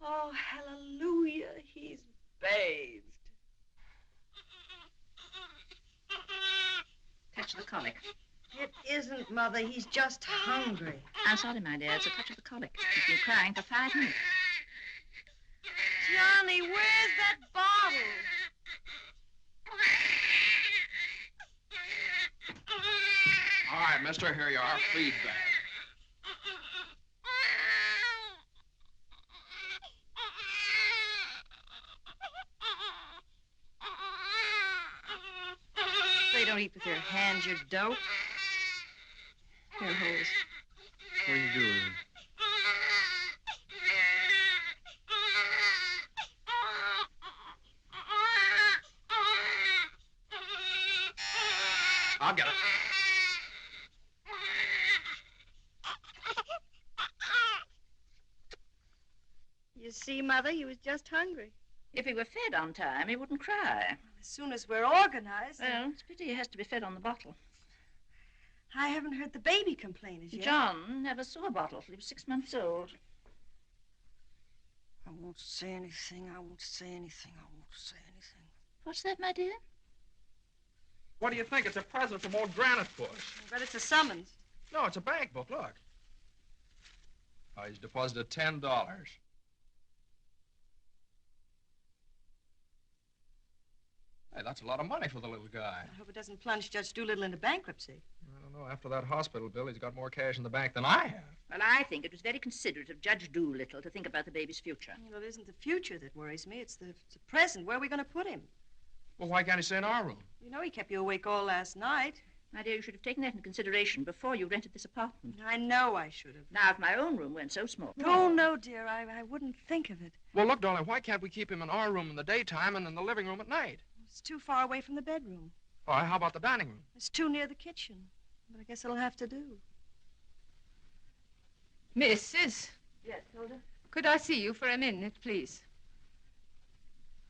[SPEAKER 8] Oh, hallelujah. He's bathed.
[SPEAKER 3] Touch of the colic.
[SPEAKER 8] It isn't, Mother. He's just hungry.
[SPEAKER 3] I'm sorry, my dear. It's a touch of the colic. He's been crying for 5 minutes.
[SPEAKER 8] Johnny, where's that bottle?
[SPEAKER 1] All right, mister, here you are. Feedback.
[SPEAKER 8] They don't eat with their hands, you dope. Here, hose.
[SPEAKER 1] What are you doing? I'll get it.
[SPEAKER 8] You see, Mother, he was just hungry.
[SPEAKER 3] If he were fed on time, he wouldn't cry.
[SPEAKER 8] As soon as we're organized...
[SPEAKER 3] Well, it's a pity he has to be fed on the bottle.
[SPEAKER 8] I haven't heard the baby complain as yet.
[SPEAKER 3] John never saw a bottle till he was 6 months old.
[SPEAKER 8] I won't say anything. I won't say anything. I won't say anything.
[SPEAKER 3] What's that, my dear?
[SPEAKER 1] What do you think? It's a present from old Granite Puss.
[SPEAKER 8] But it's a summons.
[SPEAKER 1] No, it's a bank book. Look. Oh, he's deposited $10. Hey, that's a lot of money for the little guy.
[SPEAKER 8] I hope it doesn't plunge Judge Doolittle into bankruptcy.
[SPEAKER 1] I don't know. After that hospital bill, he's got more cash in the bank than I have.
[SPEAKER 3] Well, I think it was very considerate of Judge Doolittle to think about the baby's future.
[SPEAKER 8] Well, it isn't the future that worries me. It's the present. Where are we going to put him?
[SPEAKER 1] Well, why can't he stay in our room?
[SPEAKER 8] You know he kept you awake all last night.
[SPEAKER 3] My dear, you should have taken that into consideration before you rented this apartment.
[SPEAKER 8] I know I should have.
[SPEAKER 3] Now, if my own room weren't so small.
[SPEAKER 8] Oh, no, dear. I wouldn't think of it.
[SPEAKER 1] Well, look, darling, why can't we keep him in our room in the daytime and in the living room at night?
[SPEAKER 8] It's too far away from the bedroom.
[SPEAKER 1] All right, how about the dining room?
[SPEAKER 8] It's too near the kitchen. But I guess it'll have to do.
[SPEAKER 12] Mrs.
[SPEAKER 8] Yes, Hilda?
[SPEAKER 12] Could I see you for a minute, please?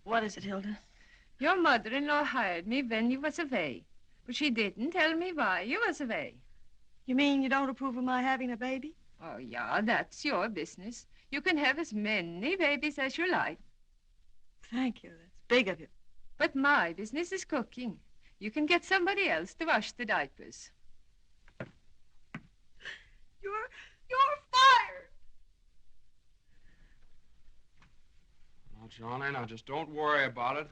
[SPEAKER 8] What is it, Hilda?
[SPEAKER 12] Your mother-in-law hired me when you was away, but she didn't tell me why you was away.
[SPEAKER 8] You mean you don't approve of my having a baby?
[SPEAKER 12] Oh, yeah, that's your business. You can have as many babies as you like.
[SPEAKER 8] Thank you. That's big of you.
[SPEAKER 12] But my business is cooking. You can get somebody else to wash the diapers.
[SPEAKER 8] You're fired.
[SPEAKER 1] Now, Johnny, now just don't worry about it.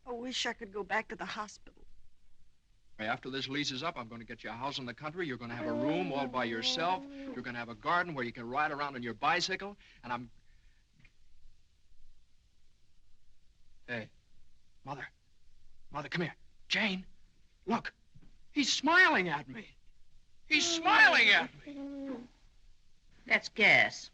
[SPEAKER 8] I wish I could go back to the hospital.
[SPEAKER 1] After this lease is up, I'm going to get you a house in the country. You're going to have a room all by yourself. You're going to have a garden where you can ride around on your bicycle. And I'm... Hey, Mother. Mother, come here. Jane, look. He's smiling at me. He's smiling at me.
[SPEAKER 3] That's gas.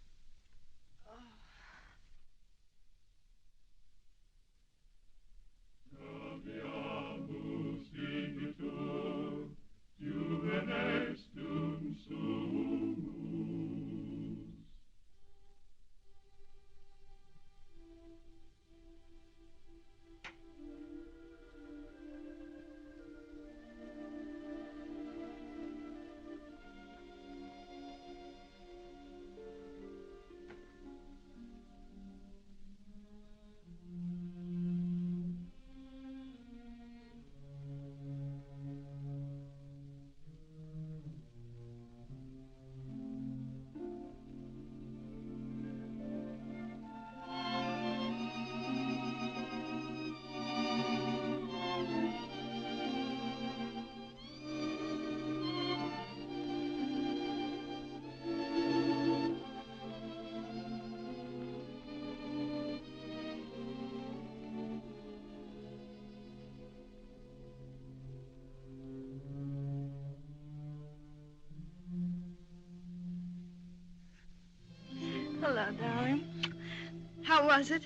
[SPEAKER 8] was it?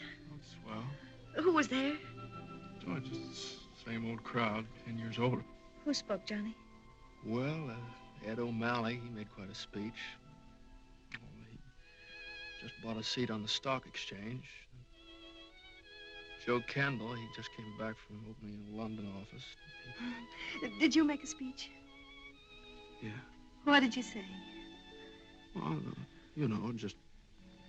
[SPEAKER 1] Well,
[SPEAKER 8] Who was there?
[SPEAKER 1] oh, just the same old crowd, 10 years older.
[SPEAKER 8] Who spoke, Johnny?
[SPEAKER 1] Well, Ed O'Malley, he made quite a speech. Oh, he just bought a seat on the stock exchange. Joe Campbell, he just came back from opening a London office.
[SPEAKER 8] Did you make a speech?
[SPEAKER 1] Yeah.
[SPEAKER 8] What did you say?
[SPEAKER 1] Well, you know, just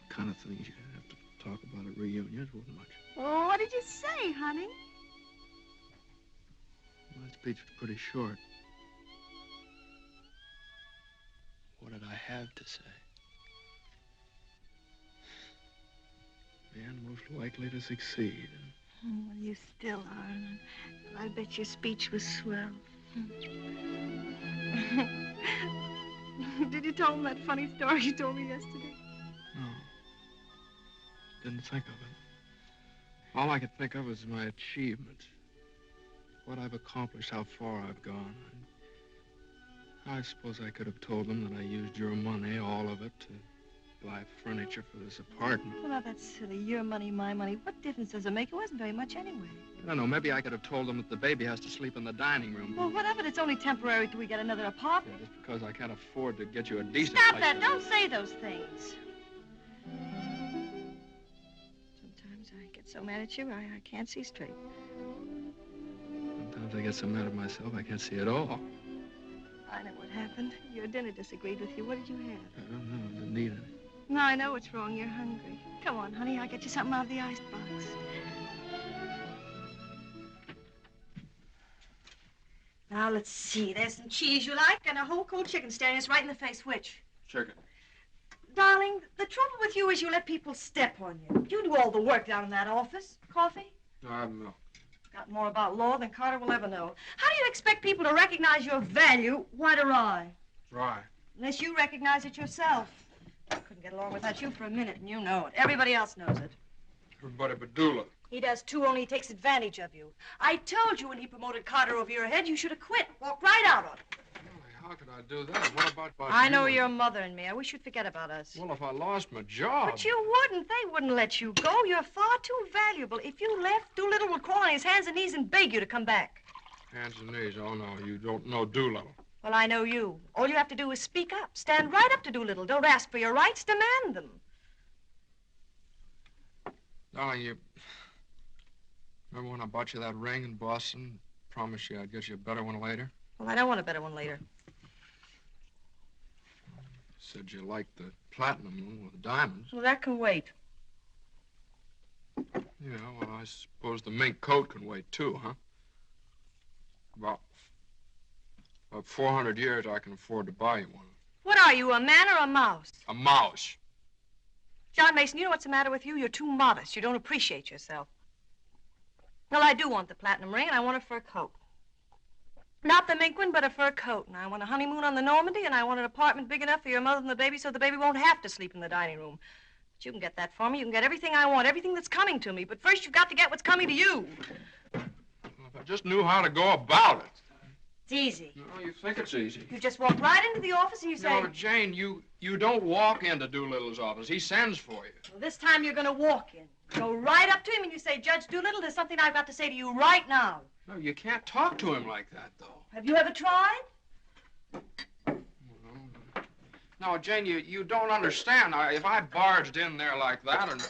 [SPEAKER 1] kind of things you have to talk about at reunions. Wasn't much.
[SPEAKER 8] Oh, what did you say, honey?
[SPEAKER 1] My speech was pretty short. What did I have to say? Man most likely to succeed.
[SPEAKER 8] Well, you still are. I bet your speech was swell. Did you tell him that funny story you told me yesterday?
[SPEAKER 1] No. Didn't think of it. All I could think of was my achievements. What I've accomplished, how far I've gone. I suppose I could have told them that I used your money, all of it, to buy furniture for this apartment.
[SPEAKER 8] Well, now, that's silly. Your money, my money. What difference does it make? It wasn't very much anyway.
[SPEAKER 1] I don't know. Maybe I could have told them that the baby has to sleep in the dining room.
[SPEAKER 8] Well, what of it? It's only temporary till we get another apartment.
[SPEAKER 1] Yeah, just because I can't afford to get you a decent
[SPEAKER 8] Stop
[SPEAKER 1] place
[SPEAKER 8] that.
[SPEAKER 1] to
[SPEAKER 8] Don't say those things. Sometimes I get so mad at you, I can't see straight.
[SPEAKER 1] Sometimes I get so mad at myself, I can't see at all.
[SPEAKER 8] I know what happened. Your dinner disagreed with you. What did you have?
[SPEAKER 1] I don't know. I didn't eat any.
[SPEAKER 8] No, I know what's wrong. You're hungry. Come on, honey. I'll get you something out of the icebox. Now, let's see. There's some cheese you like and a whole cold chicken staring us right in the face. Which?
[SPEAKER 1] Chicken.
[SPEAKER 8] Darling, the trouble with you is you let people step on you. You do all the work down in that office. Coffee?
[SPEAKER 1] No, I have milk.
[SPEAKER 8] Got more about law than Carter will ever know. How do you expect people to recognize your value? Why do I?
[SPEAKER 1] Dry.
[SPEAKER 8] Unless you recognize it yourself. I couldn't get along without you for a minute, and you know it. Everybody else knows it.
[SPEAKER 1] Everybody but Dula.
[SPEAKER 8] He does, too, only he takes advantage of you. I told you when he promoted Carter over your head, you should have quit. Walked right out on it.
[SPEAKER 1] How could I do that? What about
[SPEAKER 8] I know
[SPEAKER 1] you?
[SPEAKER 8] your mother and me. I wish you'd forget about us.
[SPEAKER 1] Well, if I lost my job...
[SPEAKER 8] But you wouldn't. They wouldn't let you go. You're far too valuable. If you left, Doolittle would crawl on his hands and knees and beg you to come back.
[SPEAKER 1] Hands and knees? Oh, no, you don't know Doolittle.
[SPEAKER 8] Well, I know you. All you have to do is speak up. Stand right up to Doolittle. Don't ask for your rights. Demand them.
[SPEAKER 1] Darling, you... Remember when I bought you that ring in Boston? Promised you I'd get you a better one later?
[SPEAKER 8] Well, I don't want a better one later.
[SPEAKER 1] Said you liked the platinum one with the diamonds.
[SPEAKER 8] Well, that can wait.
[SPEAKER 1] Yeah, well, I suppose the mink coat can wait, too, huh? About 400 years, I can afford to buy you one.
[SPEAKER 8] What are you, a man or a mouse?
[SPEAKER 1] A mouse.
[SPEAKER 8] John Mason, you know what's the matter with you? You're too modest. You don't appreciate yourself. Well, I do want the platinum ring, and I want a fur coat. Not the mink one, but a fur coat. And I want a honeymoon on the Normandy, and I want an apartment big enough for your mother and the baby so the baby won't have to sleep in the dining room. But you can get that for me. You can get everything I want, everything that's coming to me. But first, you've got to get what's coming to you.
[SPEAKER 1] Well, if I just knew how to go about it.
[SPEAKER 8] It's easy.
[SPEAKER 1] No, you think it's easy.
[SPEAKER 8] You just walk right into the office and you say...
[SPEAKER 1] No, Jane, you don't walk into Doolittle's office. He sends for you.
[SPEAKER 8] Well, this time you're going to walk in. Go right up to him and you say, Judge Doolittle, there's something I've got to say to you right now.
[SPEAKER 1] No, you can't talk to him like that, though.
[SPEAKER 8] Have you ever tried?
[SPEAKER 1] No, Jane, you don't understand. If I barged in there like that, and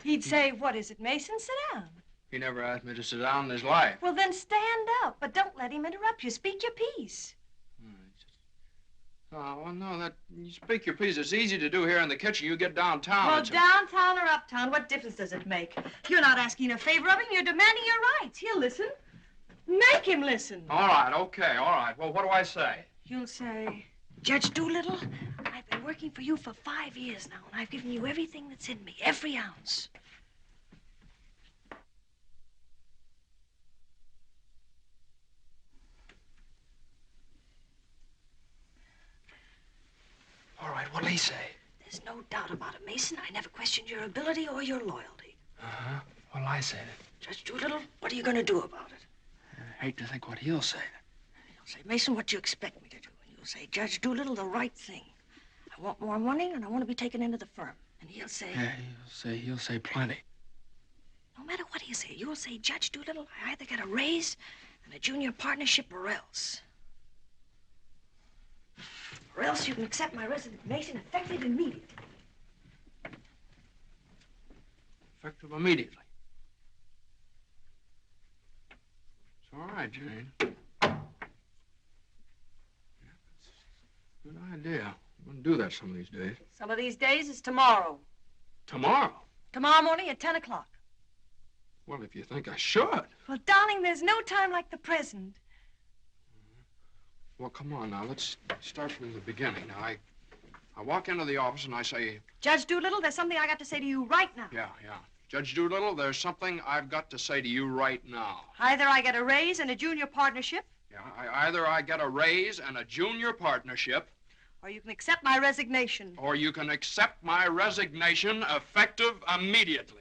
[SPEAKER 8] He'd say, what is it, Mason? Sit down.
[SPEAKER 1] He never asked me to sit down in his life.
[SPEAKER 8] Well, then stand up, but don't let him interrupt you. Speak your piece.
[SPEAKER 1] Oh, well, no, you speak your piece. It's easy to do here in the kitchen. You get downtown.
[SPEAKER 8] Well, downtown or uptown, what difference does it make? You're not asking a favor of him. You're demanding your rights. He'll listen. Make him listen.
[SPEAKER 1] All right, okay, all right. Well, what do I say?
[SPEAKER 8] You'll say, Judge Doolittle, I've been working for you for 5 years now, and I've given you everything that's in me, every ounce.
[SPEAKER 1] All right, what'll he say?
[SPEAKER 8] There's no doubt about it, Mason. I never questioned your ability or your loyalty.
[SPEAKER 1] Uh-huh. What'll I say then?
[SPEAKER 8] Judge Doolittle, what are you going to do about it?
[SPEAKER 1] I hate to think what he'll say.
[SPEAKER 8] He'll say, Mason, what do you expect me to do? And you'll say, Judge Doolittle, the right thing. I want more money, and I want to be taken into the firm. And he'll say...
[SPEAKER 1] Yeah, he'll say plenty.
[SPEAKER 8] No matter what he'll say, you'll say, Judge Doolittle, I either get a raise and a junior partnership or else. Or else you can accept my resignation effective immediately.
[SPEAKER 1] Effective immediately. It's all right, Jane. Yeah, that's a good idea. I'm going to do that some of these days.
[SPEAKER 8] Some of these days is tomorrow.
[SPEAKER 1] Tomorrow?
[SPEAKER 8] Tomorrow morning at 10 o'clock.
[SPEAKER 1] Well, if you think I should.
[SPEAKER 8] Well, darling, there's no time like the present.
[SPEAKER 1] Well, come on now. Let's start from the beginning. Now, I walk into the office and I say...
[SPEAKER 8] Judge Doolittle, there's something I got to say to you right now.
[SPEAKER 1] Yeah. Judge Doolittle, there's something I've got to say to you right now.
[SPEAKER 8] Either I get a raise and a junior partnership.
[SPEAKER 1] Yeah, either I get a raise and a junior partnership.
[SPEAKER 8] Or you can accept my resignation.
[SPEAKER 1] Or you can accept my resignation effective immediately.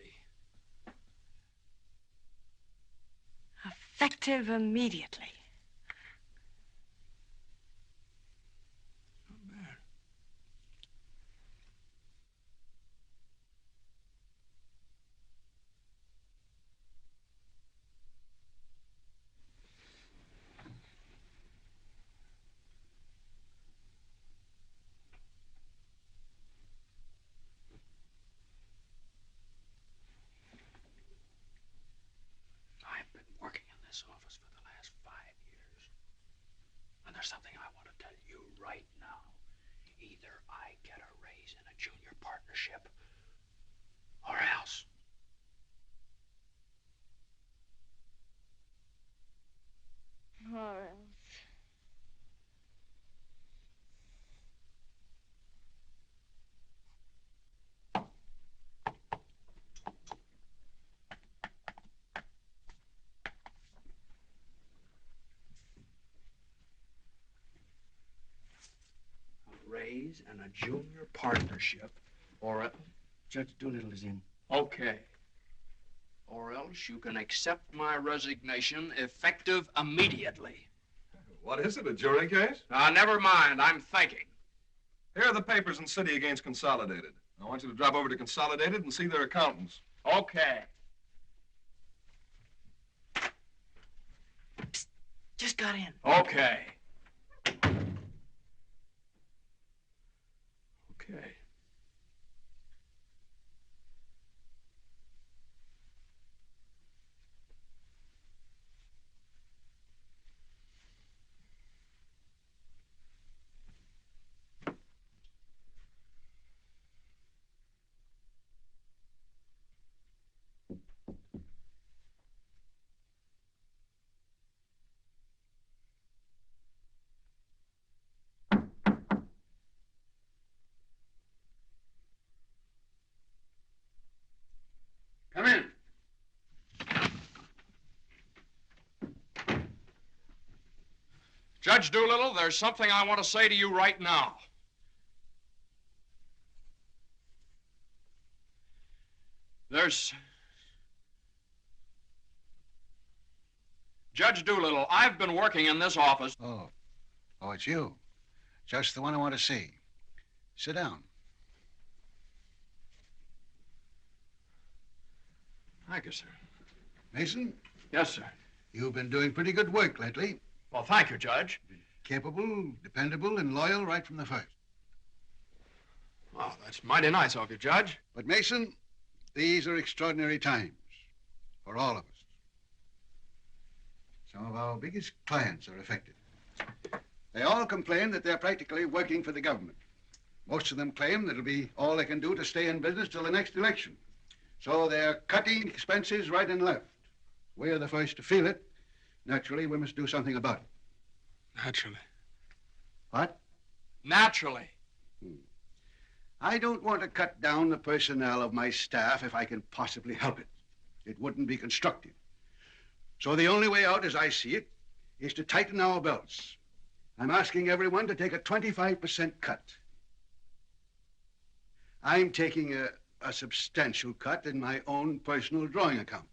[SPEAKER 8] Effective immediately.
[SPEAKER 1] Not bad. I've been working in this office for the last 5 years. And there's something I want to tell you right now. Either I get a raise in a junior partnership, or else.
[SPEAKER 12] Or else.
[SPEAKER 1] A raise and a junior partnership, or else.
[SPEAKER 9] Judge Doolittle is in.
[SPEAKER 1] Okay. Or else you can accept my resignation effective immediately.
[SPEAKER 6] What is it, a jury case?
[SPEAKER 1] Never mind. I'm thinking.
[SPEAKER 6] Here are the papers in City against Consolidated. I want you to drop over to Consolidated and see their accountants.
[SPEAKER 1] Okay.
[SPEAKER 7] Psst, just got in.
[SPEAKER 1] Okay. Okay.
[SPEAKER 4] Come in.
[SPEAKER 1] Judge Doolittle, there's something I want to say to you right now. Judge Doolittle, I've been working in this office.
[SPEAKER 4] Oh, it's you. Just the one I want to see. Sit down.
[SPEAKER 1] Thank you, sir.
[SPEAKER 4] Mason?
[SPEAKER 1] Yes, sir.
[SPEAKER 4] You've been doing pretty good work lately.
[SPEAKER 1] Well, thank you, Judge.
[SPEAKER 4] Capable, dependable, and loyal right from the first.
[SPEAKER 1] Oh, that's mighty nice of you, Judge.
[SPEAKER 4] But, Mason, these are extraordinary times for all of us. Some of our biggest clients are affected. They all complain that they're practically working for the government. Most of them claim that it'll be all they can do to stay in business till the next election. So they're cutting expenses right and left. We're the first to feel it. Naturally, we must do something about it.
[SPEAKER 1] Naturally.
[SPEAKER 4] What?
[SPEAKER 1] Naturally.
[SPEAKER 4] I don't want to cut down the personnel of my staff if I can possibly help it. It wouldn't be constructive. So the only way out, as I see it, is to tighten our belts. I'm asking everyone to take a 25% cut. I'm taking a substantial cut in my own personal drawing account.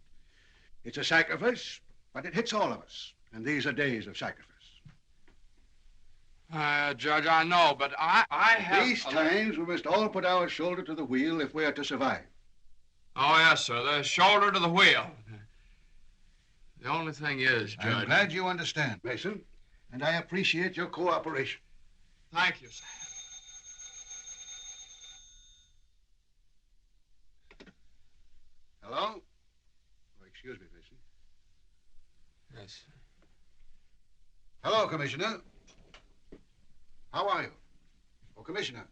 [SPEAKER 4] It's a sacrifice, but it hits all of us. And these are days of sacrifice.
[SPEAKER 1] Judge, I know, but I have...
[SPEAKER 4] These times, we must all put our shoulder to the wheel if we are to survive.
[SPEAKER 1] Oh, yes, sir. The shoulder to the wheel. The only thing is, Judge...
[SPEAKER 4] I'm glad you understand, Mason, and I appreciate your cooperation.
[SPEAKER 1] Thank you, sir.
[SPEAKER 4] Hello? Oh, excuse me, Mason.
[SPEAKER 1] Yes, sir.
[SPEAKER 4] Hello, Commissioner. How are you? Oh, Commissioner,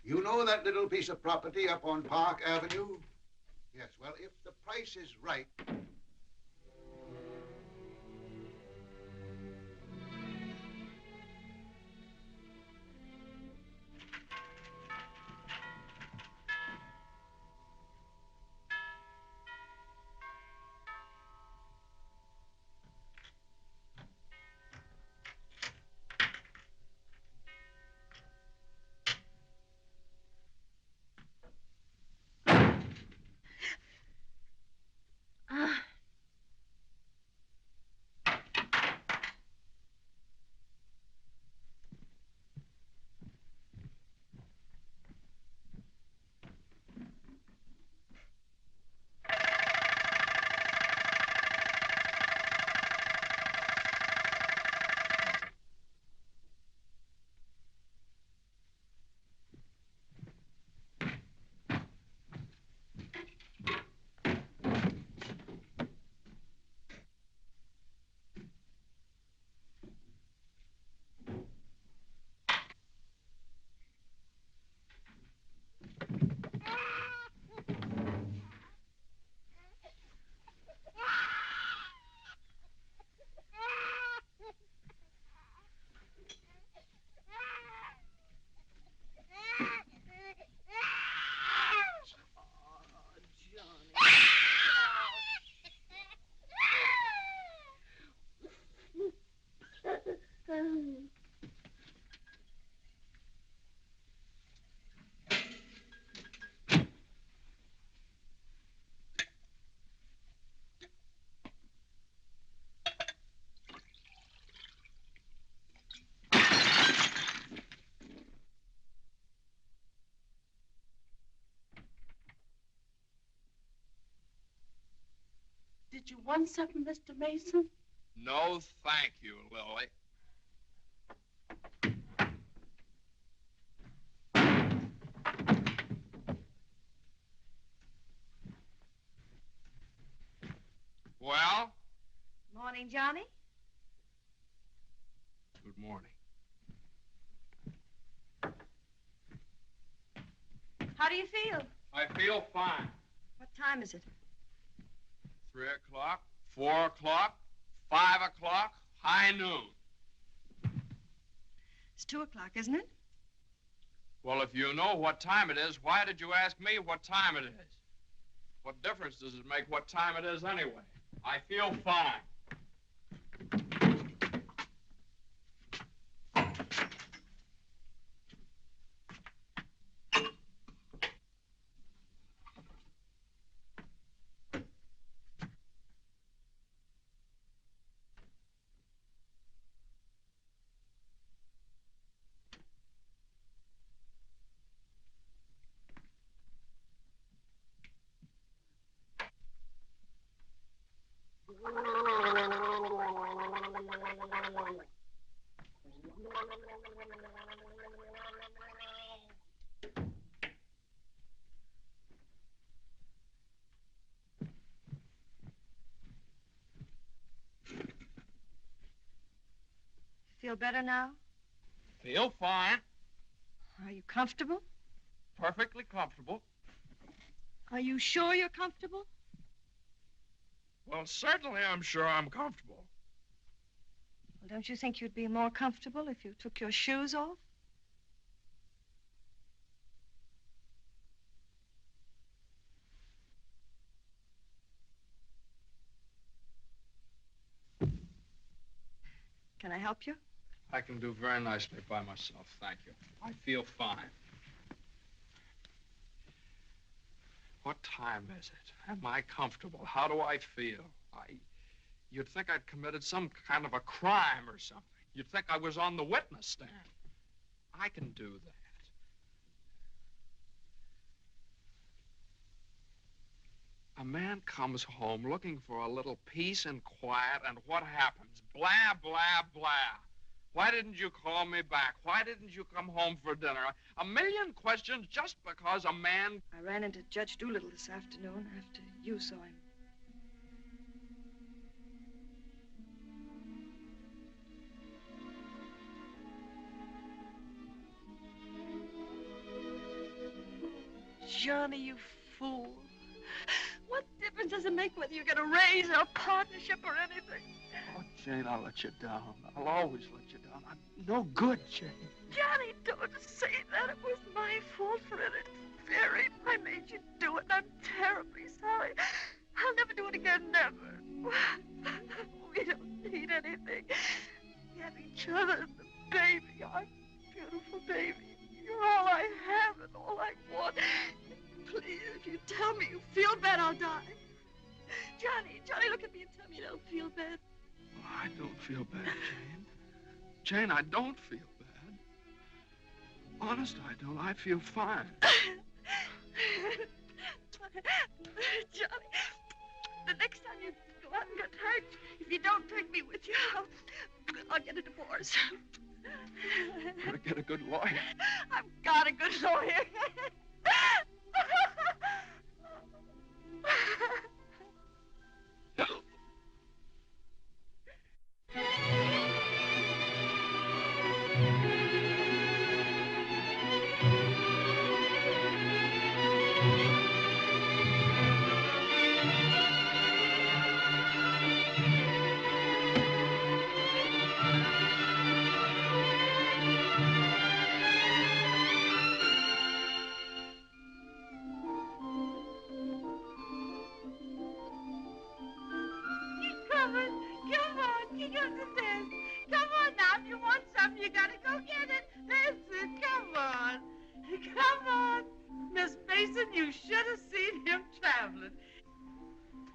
[SPEAKER 4] you know that little piece of property up on Park Avenue? Yes, well, if the price is right...
[SPEAKER 10] Did you want something, Mr. Mason?
[SPEAKER 1] No, thank you, Lily. Well?
[SPEAKER 8] Morning, Johnny.
[SPEAKER 1] Good morning.
[SPEAKER 8] How do you feel?
[SPEAKER 1] I feel fine.
[SPEAKER 8] What time is it?
[SPEAKER 1] 3 o'clock, 4 o'clock, 5 o'clock, high noon.
[SPEAKER 8] It's 2 o'clock, isn't it?
[SPEAKER 1] Well, if you know what time it is, why did you ask me what time it is? What difference does it make what time it is anyway? I feel fine.
[SPEAKER 8] Feel better now?
[SPEAKER 1] Feel fine.
[SPEAKER 8] Are you comfortable?
[SPEAKER 1] Perfectly comfortable.
[SPEAKER 8] Are you sure you're comfortable?
[SPEAKER 1] Well, certainly I'm sure I'm comfortable.
[SPEAKER 8] Well, don't you think you'd be more comfortable if you took your shoes off? Can I help you?
[SPEAKER 1] I can do very nicely by myself, thank you. I feel fine. What time is it? Am I comfortable? How do I feel? You'd think I'd committed some kind of a crime or something. You'd think I was on the witness stand. I can do that. A man comes home looking for a little peace and quiet, and what happens? Blah, blah, blah. Why didn't you call me back? Why didn't you come home for dinner? A million questions just because a man...
[SPEAKER 8] I ran into Judge Doolittle this afternoon after you saw him. Johnny, you fool. What difference does it make whether you get a raise or a partnership or anything?
[SPEAKER 1] Oh, Jane, I'll let you down. I'll always let you down. I'm no good, Jane.
[SPEAKER 8] Johnny, don't say that. It was my fault for interfering. I made you do it. I'm terribly sorry. I'll never do it again, never. We don't need anything. We have each other and the baby, our beautiful baby. You're all I have and all I want. Please, if you tell me you feel bad, I'll die. Johnny, look at me and tell me you don't feel bad.
[SPEAKER 1] Oh, I don't feel bad, Jane. Jane, I don't feel bad. Honest, I don't. I feel fine.
[SPEAKER 8] Johnny, the next time you go out and get hurt, if you don't take me with you, I'll get a divorce.
[SPEAKER 1] Better get a good lawyer.
[SPEAKER 8] I've got a good lawyer.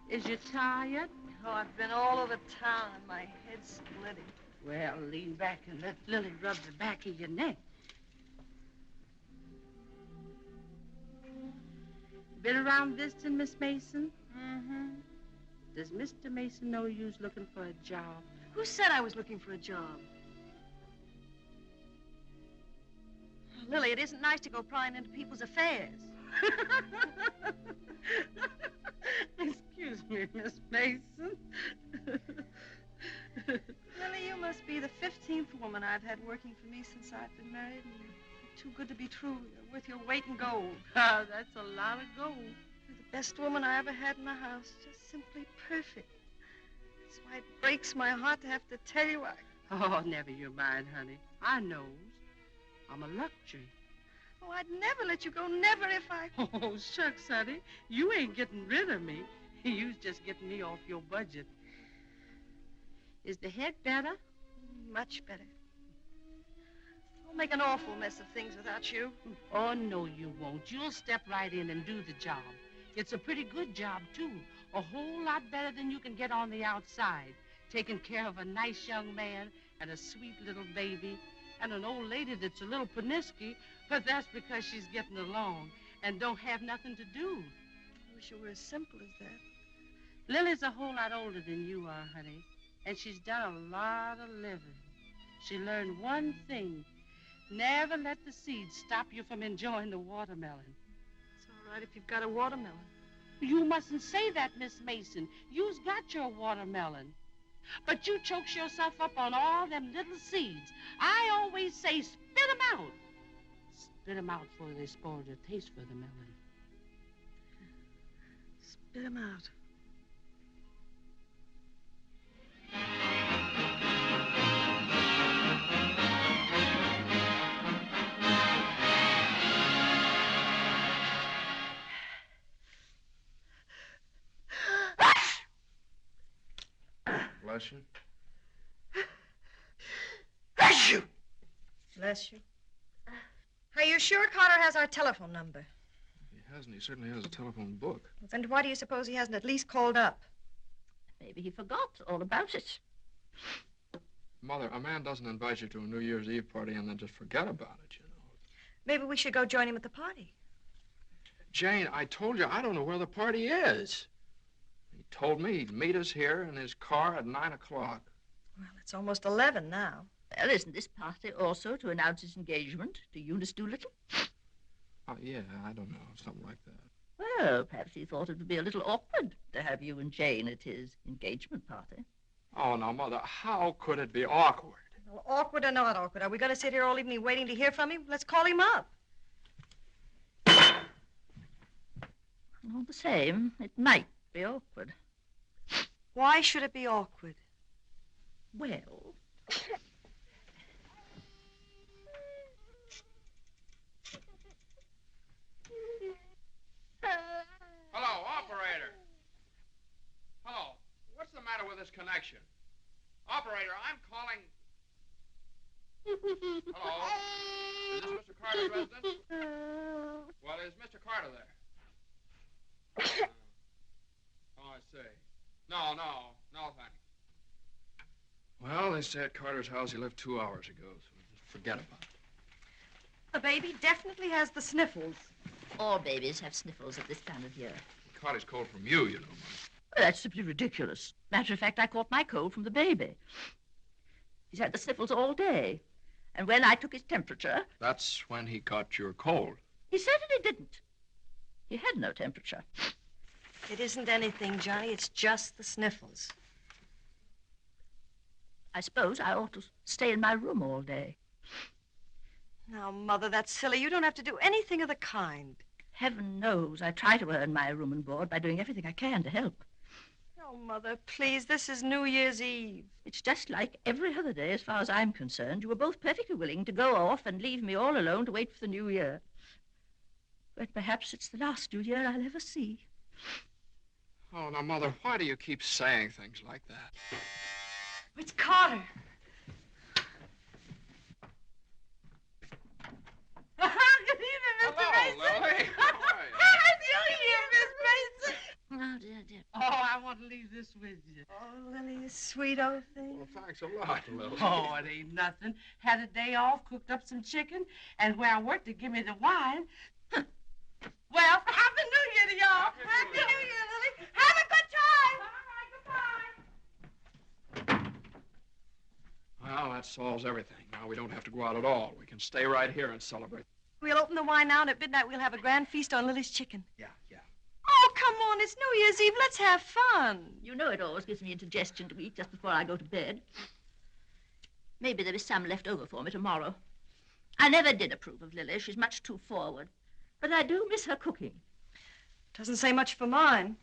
[SPEAKER 10] Is you tired?
[SPEAKER 8] Oh, I've been all over town and my head's splitting.
[SPEAKER 10] Well, lean back and let Lily rub the back of your neck. Been around visiting, Miss Mason?
[SPEAKER 8] Mm-hmm.
[SPEAKER 10] Does Mr. Mason know you's looking for a job?
[SPEAKER 8] Who said I was looking for a job? Lily, it isn't nice to go prying into people's affairs.
[SPEAKER 10] Excuse me, Miss Mason.
[SPEAKER 8] Lily, you must be the 15th woman I've had working for me since I've been married, and you're too good to be true. You're worth your weight in gold.
[SPEAKER 10] Ah, that's a lot of gold.
[SPEAKER 8] You're the best woman I ever had in the house. Just simply perfect. That's why it breaks my heart to have to tell you
[SPEAKER 10] Oh, never you mind, honey. I knows. I'm a luxury.
[SPEAKER 8] Oh, I'd never let you go, never if I...
[SPEAKER 10] Oh, shucks, honey. You ain't getting rid of me. You's just getting me off your budget. Is the head better?
[SPEAKER 8] Much better. I'll make an awful mess of things without you.
[SPEAKER 10] Oh, no, you won't. You'll step right in and do the job. It's a pretty good job, too. A whole lot better than you can get on the outside. Taking care of a nice young man and a sweet little baby and an old lady that's a little panicky, but that's because she's getting along and don't have nothing to do.
[SPEAKER 8] I wish it were as simple as that.
[SPEAKER 10] Lily's a whole lot older than you are, honey, and she's done a lot of living. She learned one thing. Never let the seeds stop you from enjoying the watermelon.
[SPEAKER 8] It's all right if you've got a watermelon.
[SPEAKER 10] You mustn't say that, Miss Mason. You's got your watermelon. But you chokes yourself up on all them little seeds. I always say spit 'em out. Spit 'em out before they spoil your taste for the melon.
[SPEAKER 8] Spit 'em out.
[SPEAKER 6] Bless you.
[SPEAKER 8] Bless you! Bless you. Are you sure Carter has our telephone number?
[SPEAKER 6] He hasn't. He certainly has a telephone book.
[SPEAKER 8] Well, then why do you suppose he hasn't at least called up?
[SPEAKER 3] Maybe he forgot all about it.
[SPEAKER 1] Mother, a man doesn't invite you to a New Year's Eve party and then just forget about it, you know.
[SPEAKER 8] Maybe we should go join him at the party.
[SPEAKER 1] Jane, I told you I don't know where the party is. He told me he'd meet us here in his car at 9 o'clock.
[SPEAKER 8] Well, it's almost 11 now.
[SPEAKER 3] Well, isn't this party also to announce his engagement to Eunice Doolittle?
[SPEAKER 1] Oh, yeah, I don't know, something like that.
[SPEAKER 3] Well, perhaps he thought it would be a little awkward to have you and Jane at his engagement party.
[SPEAKER 1] Oh, now, Mother, how could it be awkward?
[SPEAKER 8] Well, awkward or not awkward, are we going to sit here all evening waiting to hear from him? Let's call him up.
[SPEAKER 3] All the same, it might be awkward.
[SPEAKER 8] Why should it be awkward?
[SPEAKER 3] Well...
[SPEAKER 1] Hello, operator. Hello. What's the matter with this connection? Operator, I'm calling... Hello? Is this Mr. Carter's residence? Well, is Mr. Carter there? Oh, I see. No, thanks. Well, they say at Carter's house he left 2 hours ago, so just forget about it.
[SPEAKER 8] The baby definitely has the sniffles.
[SPEAKER 3] All babies have sniffles at this time of year.
[SPEAKER 1] He caught his cold from you, you know, Mother.
[SPEAKER 3] Well, that's simply ridiculous. Matter of fact, I caught my cold from the baby. He's had the sniffles all day. And when I took his temperature...
[SPEAKER 1] That's when he caught your cold.
[SPEAKER 3] He certainly didn't. He had no temperature.
[SPEAKER 8] It isn't anything, Johnny. It's just the sniffles.
[SPEAKER 3] I suppose I ought to stay in my room all day.
[SPEAKER 8] Now, Mother, that's silly. You don't have to do anything of the kind.
[SPEAKER 3] Heaven knows I try to earn my room and board by doing everything I can to help.
[SPEAKER 8] Oh, Mother, please, this is New Year's Eve.
[SPEAKER 3] It's just like every other day as far as I'm concerned. You were both perfectly willing to go off and leave me all alone to wait for the new year. But perhaps it's the last New Year I'll ever see.
[SPEAKER 1] Oh, now, Mother, why do you keep saying things like that?
[SPEAKER 8] It's Carter.
[SPEAKER 10] Good evening, Mr. Mason.
[SPEAKER 1] Hello, Lily.
[SPEAKER 10] New Year, Miss Mason.
[SPEAKER 3] Oh, dear.
[SPEAKER 10] Oh, I want to leave this with you.
[SPEAKER 8] Oh, Lily, you sweet old thing.
[SPEAKER 1] Well, thanks a lot, Lily.
[SPEAKER 10] Oh, it ain't nothing. Had a day off, cooked up some chicken, and where I worked to give me the wine. Well, Happy New Year to y'all. Happy New Year, Lily. Have a good time. All right, goodbye.
[SPEAKER 1] Well, that solves everything. Now we don't have to go out at all. We can stay right here and celebrate.
[SPEAKER 8] We'll open the wine now, and at midnight we'll have a grand feast on Lily's chicken.
[SPEAKER 1] Yeah.
[SPEAKER 8] Oh, come on. It's New Year's Eve. Let's have fun.
[SPEAKER 3] You know it always gives me indigestion to eat just before I go to bed. Maybe there is some left over for me tomorrow. I never did approve of Lily. She's much too forward. But I do miss her cooking.
[SPEAKER 8] Doesn't say much for mine.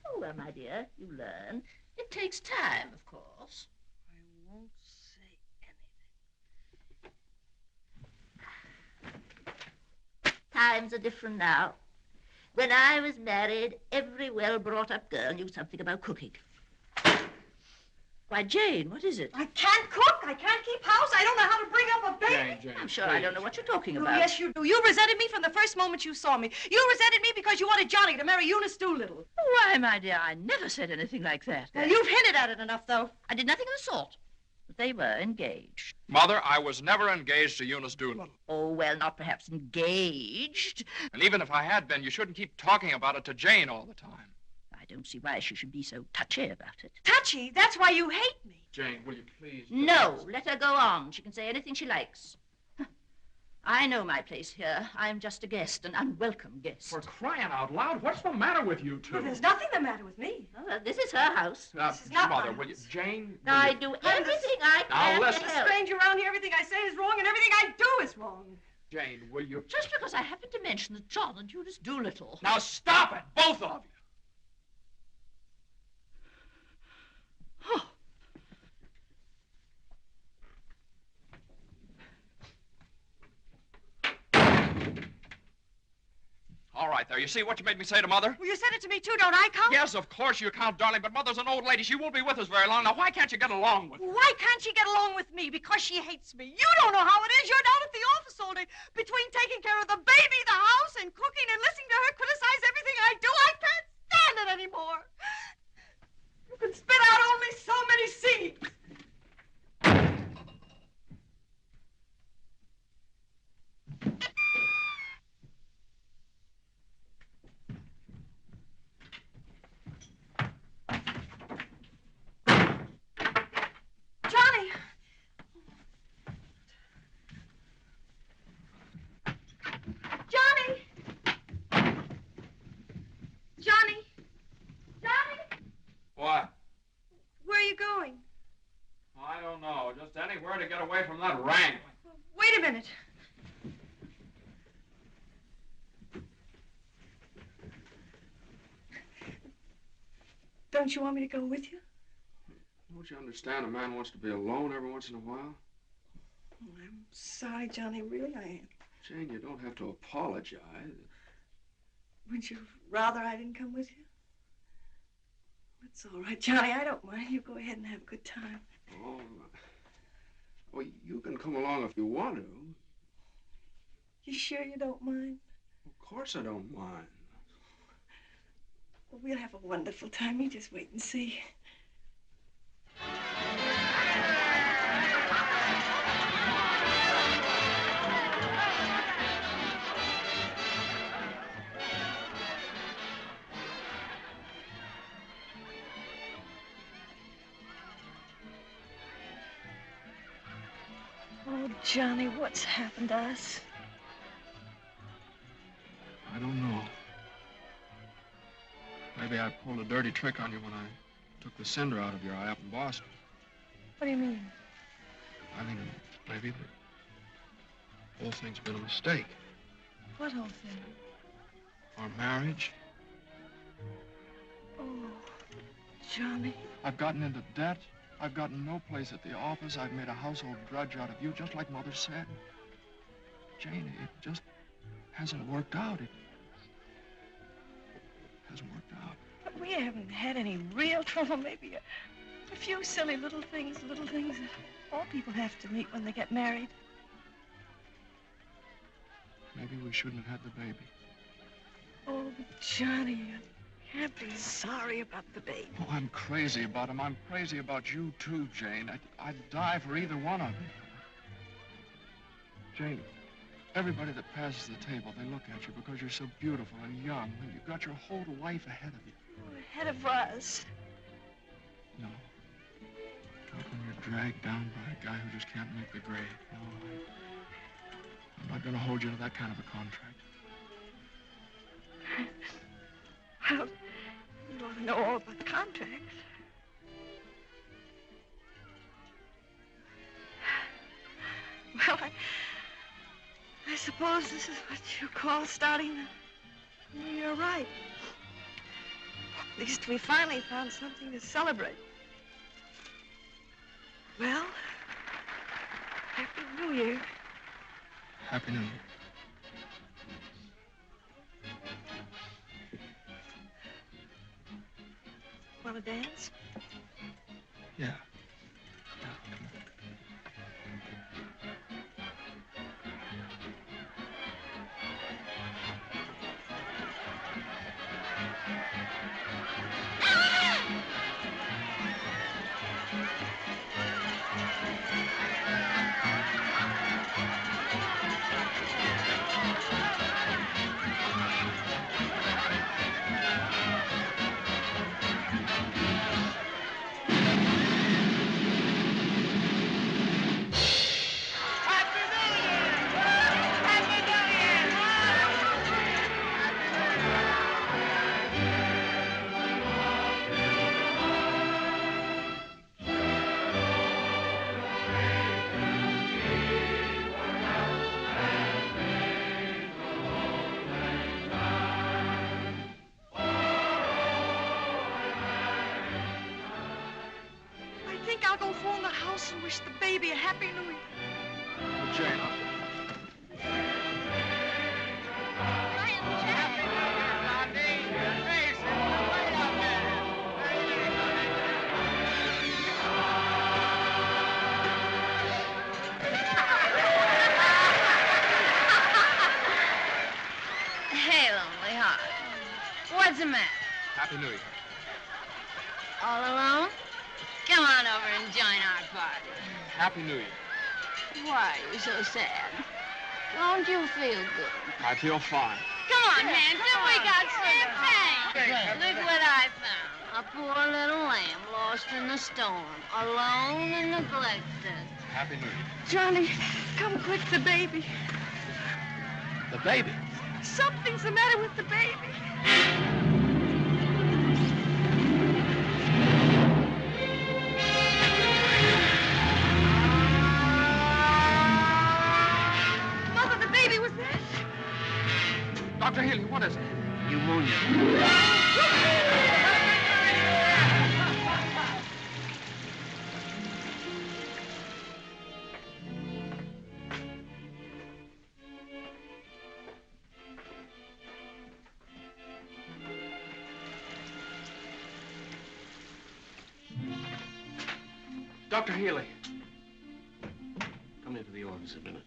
[SPEAKER 3] Oh, well, my dear, you learn. It takes time, of course.
[SPEAKER 8] I won't say anything.
[SPEAKER 3] Times are different now. When I was married, every well-brought-up girl knew something about cooking. Why, Jane, what is it?
[SPEAKER 8] I can't cook. I can't keep house. I don't know how to bring up a baby.
[SPEAKER 1] Jane,
[SPEAKER 3] I'm sure
[SPEAKER 1] please.
[SPEAKER 3] I don't know what you're talking
[SPEAKER 8] Oh,
[SPEAKER 3] about.
[SPEAKER 8] yes, you do. You resented me from the first moment you saw me. You resented me because you wanted Johnny to marry Eunice Doolittle.
[SPEAKER 3] Why, my dear, I never said anything like that.
[SPEAKER 8] Well, you've hinted at it enough, though.
[SPEAKER 3] I did nothing of the sort. But they were engaged.
[SPEAKER 1] Mother, I was never engaged to Eunice Doolittle.
[SPEAKER 3] Oh, well, not perhaps engaged.
[SPEAKER 1] And even if I had been, you shouldn't keep talking about it to Jane all the time.
[SPEAKER 3] I don't see why she should be so touchy about it.
[SPEAKER 8] Touchy? That's why you hate me.
[SPEAKER 1] Jane, will you please...
[SPEAKER 3] No, let her go on. She can say anything she likes. I know my place here. I'm just a guest, an unwelcome guest.
[SPEAKER 1] For crying out loud, what's the matter with you two?
[SPEAKER 8] Well, there's nothing the matter with me.
[SPEAKER 3] Oh, well, this is her house.
[SPEAKER 8] This is not
[SPEAKER 1] Mother,
[SPEAKER 8] my
[SPEAKER 1] will you...
[SPEAKER 8] house.
[SPEAKER 1] Jane, will
[SPEAKER 3] I
[SPEAKER 1] you...
[SPEAKER 3] do everything I can
[SPEAKER 1] Now,
[SPEAKER 3] to
[SPEAKER 1] listen.
[SPEAKER 3] help.
[SPEAKER 8] Stranger around here, everything I say is wrong, and everything I do is wrong.
[SPEAKER 1] Jane, will you...
[SPEAKER 3] Just because I happened to mention that John and Eunice Doolittle.
[SPEAKER 1] Now stop it, both of you.
[SPEAKER 3] Oh.
[SPEAKER 1] All right, there. You see what you made me say to Mother?
[SPEAKER 8] Well, you said it to me, too, don't I, count?
[SPEAKER 1] Yes, of course you count, darling, but Mother's an old lady. She won't be with us very long. Now, why can't you get along with her?
[SPEAKER 8] Why can't she get along with me? Because she hates me. You don't know how it is. You're down at the office all day. Between taking care of the baby, the house, and cooking and listening to her criticize everything I do, I can't stand it anymore. You can spit out only so many seeds. you going?
[SPEAKER 1] I don't know. Just anywhere to get away from that wrangling.
[SPEAKER 8] Wait a minute. Don't you want me to go with you?
[SPEAKER 1] Don't you understand? A man wants to be alone every once in a while.
[SPEAKER 8] Oh, I'm sorry, Johnny. Really, I am.
[SPEAKER 1] Jane, you don't have to apologize.
[SPEAKER 8] Would you rather I didn't come with you? It's all right, Johnny. I don't mind. You go ahead and have a good time.
[SPEAKER 1] Oh, well, you can come along if you want to.
[SPEAKER 8] You sure you don't mind?
[SPEAKER 1] Of course I don't mind.
[SPEAKER 8] Well, we'll have a wonderful time. You just wait and see. Oh, Johnny, what's happened to us?
[SPEAKER 1] I don't know. Maybe I pulled a dirty trick on you when I took the cinder out of your eye up in Boston.
[SPEAKER 8] What do you mean?
[SPEAKER 1] I mean, maybe the whole thing's been a mistake.
[SPEAKER 8] What whole thing?
[SPEAKER 1] Our marriage.
[SPEAKER 8] Oh, Johnny.
[SPEAKER 1] I've gotten into debt. I've gotten no place at the office. I've made a household drudge out of you, just like Mother said. Jane, it just hasn't worked out. It hasn't worked out.
[SPEAKER 8] But we haven't had any real trouble. Maybe a few silly little things that all people have to meet when they get married.
[SPEAKER 1] Maybe we shouldn't have had the baby.
[SPEAKER 8] Oh, Johnny, you can't be sorry about the baby.
[SPEAKER 1] Oh, I'm crazy about him. I'm crazy about you, too, Jane. I'd die for either one of you. Jane, everybody that passes the table, they look at you because you're so beautiful and young, and you've got your whole life ahead of you.
[SPEAKER 8] Oh, ahead of us.
[SPEAKER 1] No. Not when you're dragged down by a guy who just can't make the grade. No, I'm not going to hold you to that kind of a contract.
[SPEAKER 8] Well, you ought to know all about contracts. Well, I suppose this is what you call starting the new year right. At least we finally found something to celebrate. Well, Happy New Year.
[SPEAKER 1] Happy New Year.
[SPEAKER 8] Want to dance?
[SPEAKER 1] Yeah.
[SPEAKER 8] I'll go phone the house and wish the baby a Happy New Year.
[SPEAKER 1] Well, Jane,
[SPEAKER 13] Hey, lonely heart. What's the matter?
[SPEAKER 1] Happy New Year.
[SPEAKER 13] All alone? Come on over and join our party.
[SPEAKER 1] Happy New Year.
[SPEAKER 13] Why are you so sad? Don't you feel good?
[SPEAKER 1] I feel fine.
[SPEAKER 13] Come on, handsome, we got champagne. Look what I found. A poor little lamb lost in the storm, alone and neglected.
[SPEAKER 1] Happy New Year.
[SPEAKER 8] Johnny, come quick, the baby.
[SPEAKER 1] The baby?
[SPEAKER 8] Something's the matter with the baby.
[SPEAKER 1] Dr. Healy.
[SPEAKER 9] Come into the office a minute.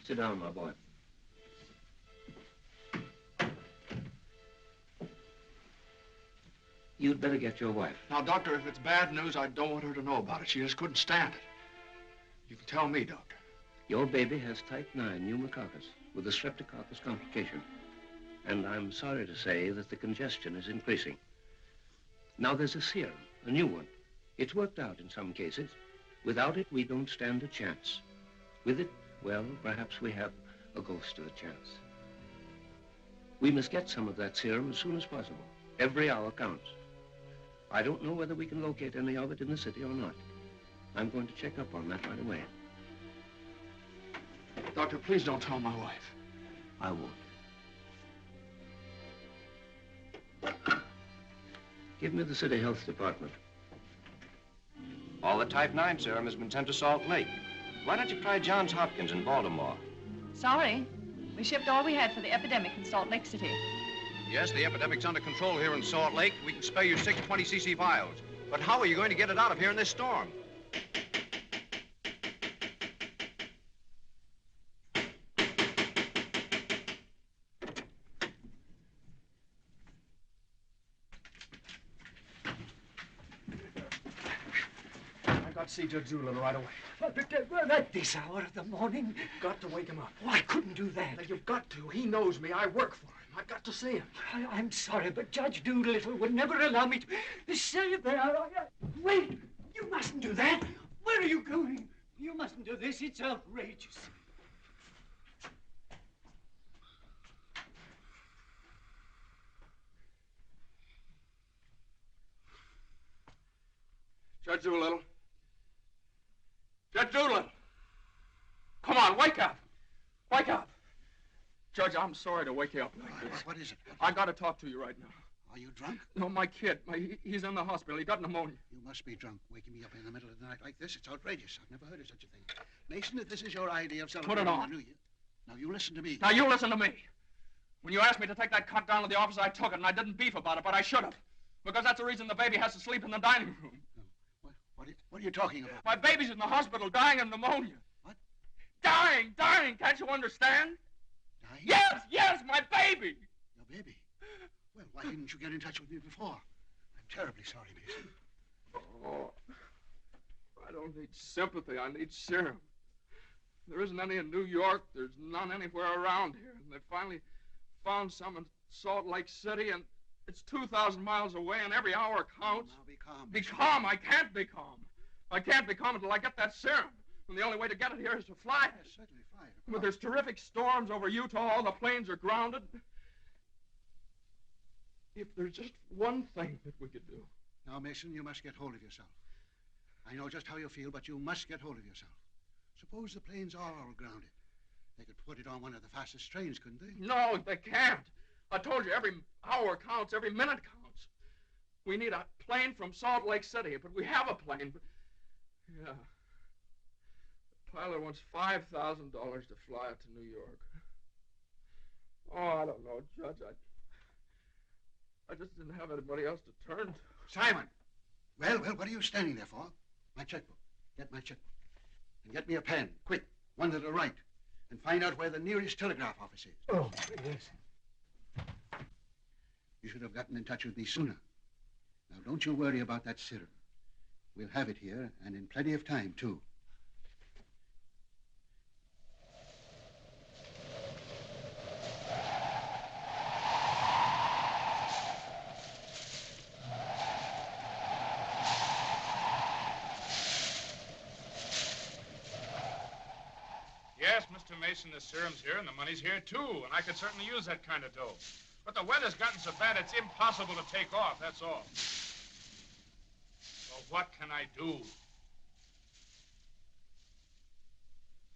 [SPEAKER 9] Sit down, my boy. You'd better get your wife.
[SPEAKER 1] Now, Doctor, if it's bad news, I don't want her to know about it. She just couldn't stand it. You can tell me, Doctor.
[SPEAKER 9] Your baby has type 9 pneumococcus with a streptococcus complication. And I'm sorry to say that the congestion is increasing. Now, there's a serum, a new one. It's worked out in some cases. Without it, we don't stand a chance. With it, well, perhaps we have a ghost of a chance. We must get some of that serum as soon as possible. Every hour counts. I don't know whether we can locate any of it in the city or not. I'm going to check up on that right away.
[SPEAKER 1] Doctor, please don't tell my wife.
[SPEAKER 9] I won't. Give me the city health department.
[SPEAKER 14] All the type 9 serum has been sent to Salt Lake. Why don't you try Johns Hopkins in Baltimore?
[SPEAKER 15] Sorry. We shipped all we had for the epidemic in Salt Lake City.
[SPEAKER 16] Yes, the epidemic's under control here in Salt Lake. We can spare you 6 20cc vials. But how are you going to get it out of here in this storm?
[SPEAKER 1] I got to see Judge Doolittle right away.
[SPEAKER 17] At this hour of the morning?
[SPEAKER 1] You've got to wake him up.
[SPEAKER 17] Oh, I couldn't do that.
[SPEAKER 1] Now, you've got to. He knows me. I work for him. I've got to see him.
[SPEAKER 17] I'm sorry, but Judge Doolittle would never allow me to say there. Wait! You mustn't do that. Where are you going? You mustn't do this. It's outrageous.
[SPEAKER 1] Judge Doolittle. Judge Doolittle. Come on, wake up. Wake up. Judge, I'm sorry to wake you up like this.
[SPEAKER 4] What is it?
[SPEAKER 1] I got to talk to you right now.
[SPEAKER 4] Are you drunk?
[SPEAKER 1] No, my kid. He's in the hospital. He got pneumonia.
[SPEAKER 4] You must be drunk, waking me up in the middle of the night like this. It's outrageous. I've never heard of such a thing. Mason, if this is your idea of celebrating
[SPEAKER 1] Put it on.
[SPEAKER 4] the New Year... Now, you listen to me.
[SPEAKER 1] Now, you listen to me. When you asked me to take that cut down to the office, I took it, and I didn't beef about it, but I should have. Because that's the reason the baby has to sleep in the dining room.
[SPEAKER 4] What are you talking about?
[SPEAKER 1] My baby's in the hospital dying of pneumonia.
[SPEAKER 4] What?
[SPEAKER 1] Dying! Can't you understand?
[SPEAKER 4] Dying?
[SPEAKER 1] Yes, my baby!
[SPEAKER 4] Your baby? Well, why didn't you get in touch with me before? I'm terribly sorry, Mason.
[SPEAKER 1] Oh, I don't need sympathy. I need serum. There isn't any in New York. There's none anywhere around here. And they finally found some in Salt Lake City, and it's 2,000 miles away, and every hour counts.
[SPEAKER 4] Now, be calm.
[SPEAKER 1] Be calm. I can't be calm. I can't be calm until I get that serum. And the only way to get it here is to fly it.
[SPEAKER 4] Yes, certainly fly it.
[SPEAKER 1] But there's terrific storms over Utah. All the planes are grounded. If there's just one thing that we could do.
[SPEAKER 4] Now, Mason, you must get hold of yourself. I know just how you feel, but you must get hold of yourself. Suppose the planes are all grounded. They could put it on one of the fastest trains, couldn't they?
[SPEAKER 1] No, they can't. I told you, every hour counts, every minute counts. We need a plane from Salt Lake City, but we have a plane. But... yeah. The pilot wants $5,000 to fly it to New York. Oh, I don't know, Judge. I just didn't have anybody else to turn to.
[SPEAKER 4] Simon! Well, what are you standing there for? My checkbook. Get my checkbook. And get me a pen, quick, one that'll write. And find out where the nearest telegraph office is.
[SPEAKER 17] Oh, yes.
[SPEAKER 4] You should have gotten in touch with me sooner. Now, don't you worry about that serum. We'll have it here, and in plenty of time, too.
[SPEAKER 11] Yes, Mr. Mason, the serum's here, and the money's here, too, and I could certainly use that kind of dough. But the weather's gotten so bad it's impossible to take off, that's all. So what can I do?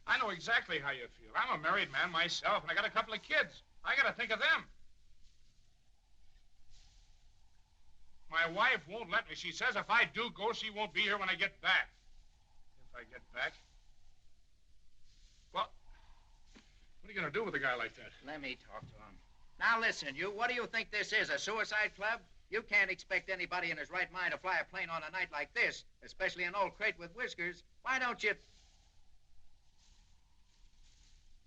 [SPEAKER 11] I know exactly how you feel. I'm a married man myself, and I got a couple of kids. I got to think of them. My wife won't let me. She says if I do go, she won't be here when I get back. If I get back. Well, what are you going to do with a guy like that?
[SPEAKER 7] Let me talk to him.
[SPEAKER 18] Now listen, you, what do you think this is, a suicide club? You can't expect anybody in his right mind to fly a plane on a night like this, especially an old crate with whiskers. Why don't you...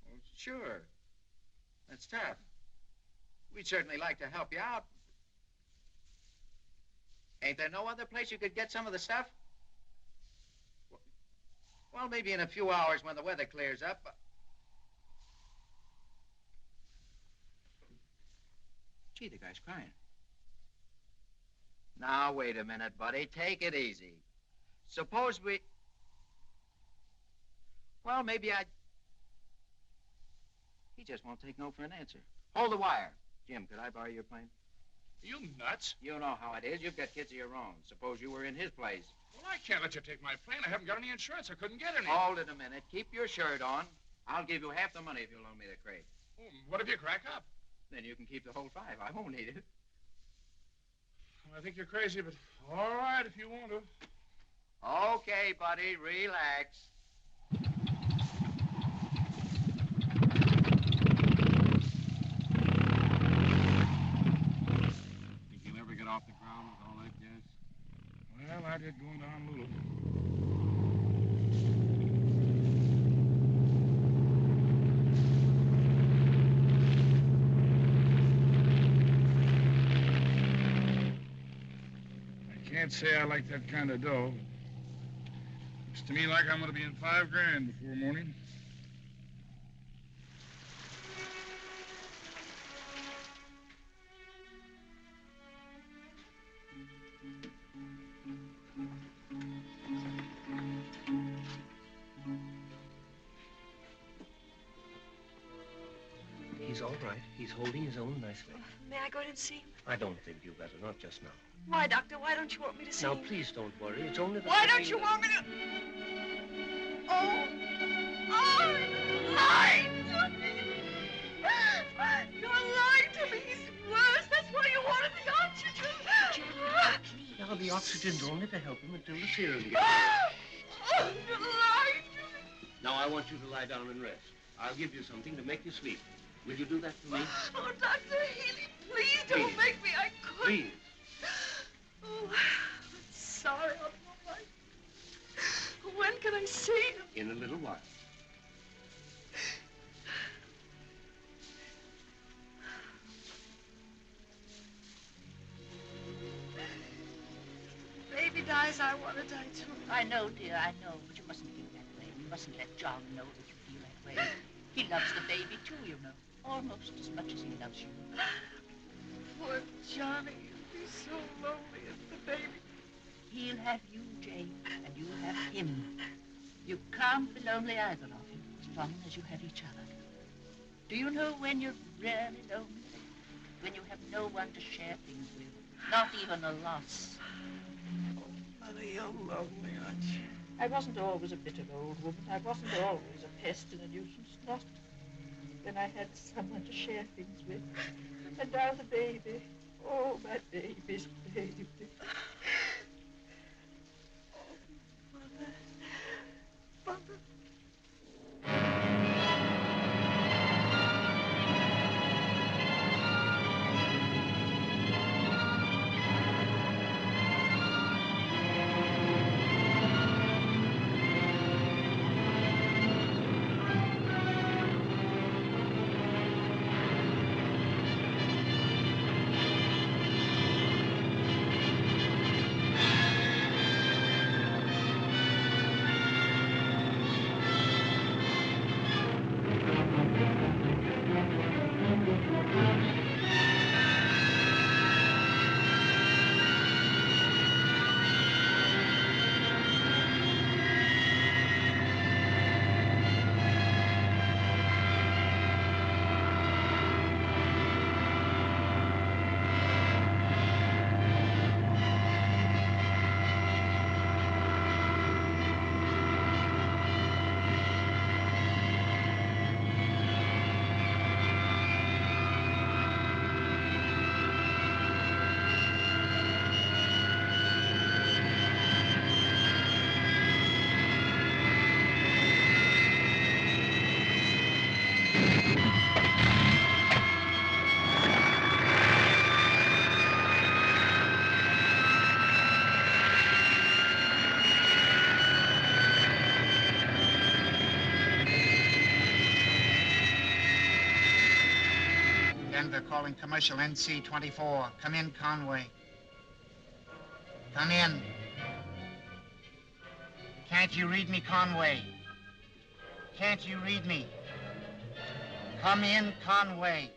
[SPEAKER 18] Well, sure. That's tough. We'd certainly like to help you out. Ain't there no other place you could get some of the stuff? Well, maybe in a few hours when the weather clears up. Gee, the guy's crying. Now, wait a minute, buddy. Take it easy. Suppose we... Well, maybe I... He just won't take no for an answer. Hold the wire. Jim, could I borrow your plane?
[SPEAKER 11] You nuts?
[SPEAKER 18] You know how it is. You've got kids of your own. Suppose you were in his place.
[SPEAKER 11] Well, I can't let you take my plane. I haven't got any insurance. I couldn't get any.
[SPEAKER 18] Hold it a minute. Keep your shirt on. I'll give you half the money if you'll loan me the crate.
[SPEAKER 11] Oh, what if you crack up?
[SPEAKER 18] Then you can keep the whole 5. I won't need it.
[SPEAKER 11] I think you're crazy, but all right if you want to.
[SPEAKER 18] Okay, buddy. Relax.
[SPEAKER 11] Think you'll ever get off the ground with all that gas? Well, I did going to Honolulu. Can't say I like that kind of dough. Looks to me like I'm going to be in $5 grand before morning.
[SPEAKER 9] He's all right. He's holding his own nicely.
[SPEAKER 8] May I go in and see him?
[SPEAKER 9] I don't think you better, not just now.
[SPEAKER 8] Why, Doctor? Why don't you want me to see
[SPEAKER 9] Now,
[SPEAKER 8] him?
[SPEAKER 9] please don't worry. It's only the...
[SPEAKER 8] Why don't you want me to... Oh! Oh! Lying to me! You're lying to me. He's worse. That's why you wanted the oxygen.
[SPEAKER 9] Now, the oxygen's only to help him until the serum gets there.
[SPEAKER 8] Oh, you're lying to me.
[SPEAKER 9] Now, I want you to lie down and rest. I'll give you something to make you sleep. Will you do that for me?
[SPEAKER 8] Oh, Dr. Healy, please don't
[SPEAKER 9] Please.
[SPEAKER 8] make me. I couldn't.
[SPEAKER 9] Please.
[SPEAKER 8] Oh, I'm sorry. I'm all right. When can I see him?
[SPEAKER 9] In a little while.
[SPEAKER 8] Baby dies, I want to die too.
[SPEAKER 3] I know, dear, I know, but you mustn't feel that way. You mustn't let John know that you feel that way. He loves the baby, too, you know. Almost as much as he loves you.
[SPEAKER 8] Poor Johnny. He'll be so lonely as the baby.
[SPEAKER 3] He'll have you, Jane, and you'll have him. You can't be lonely either of you, as long as you have each other. Do you know when you're really lonely? When you have no one to share things with, not even a loss.
[SPEAKER 8] Oh, Mother, you're lonely, aren't you?
[SPEAKER 3] I wasn't always a bitter old woman. I wasn't always a pest and a nuisance, not when I had someone to share things with. And now the baby. Oh, my baby's baby.
[SPEAKER 8] Mother. Mother.
[SPEAKER 19] calling commercial NC-24. Come in, Conway. Come in. Can't you read me, Conway? Can't you read me? Come in, Conway.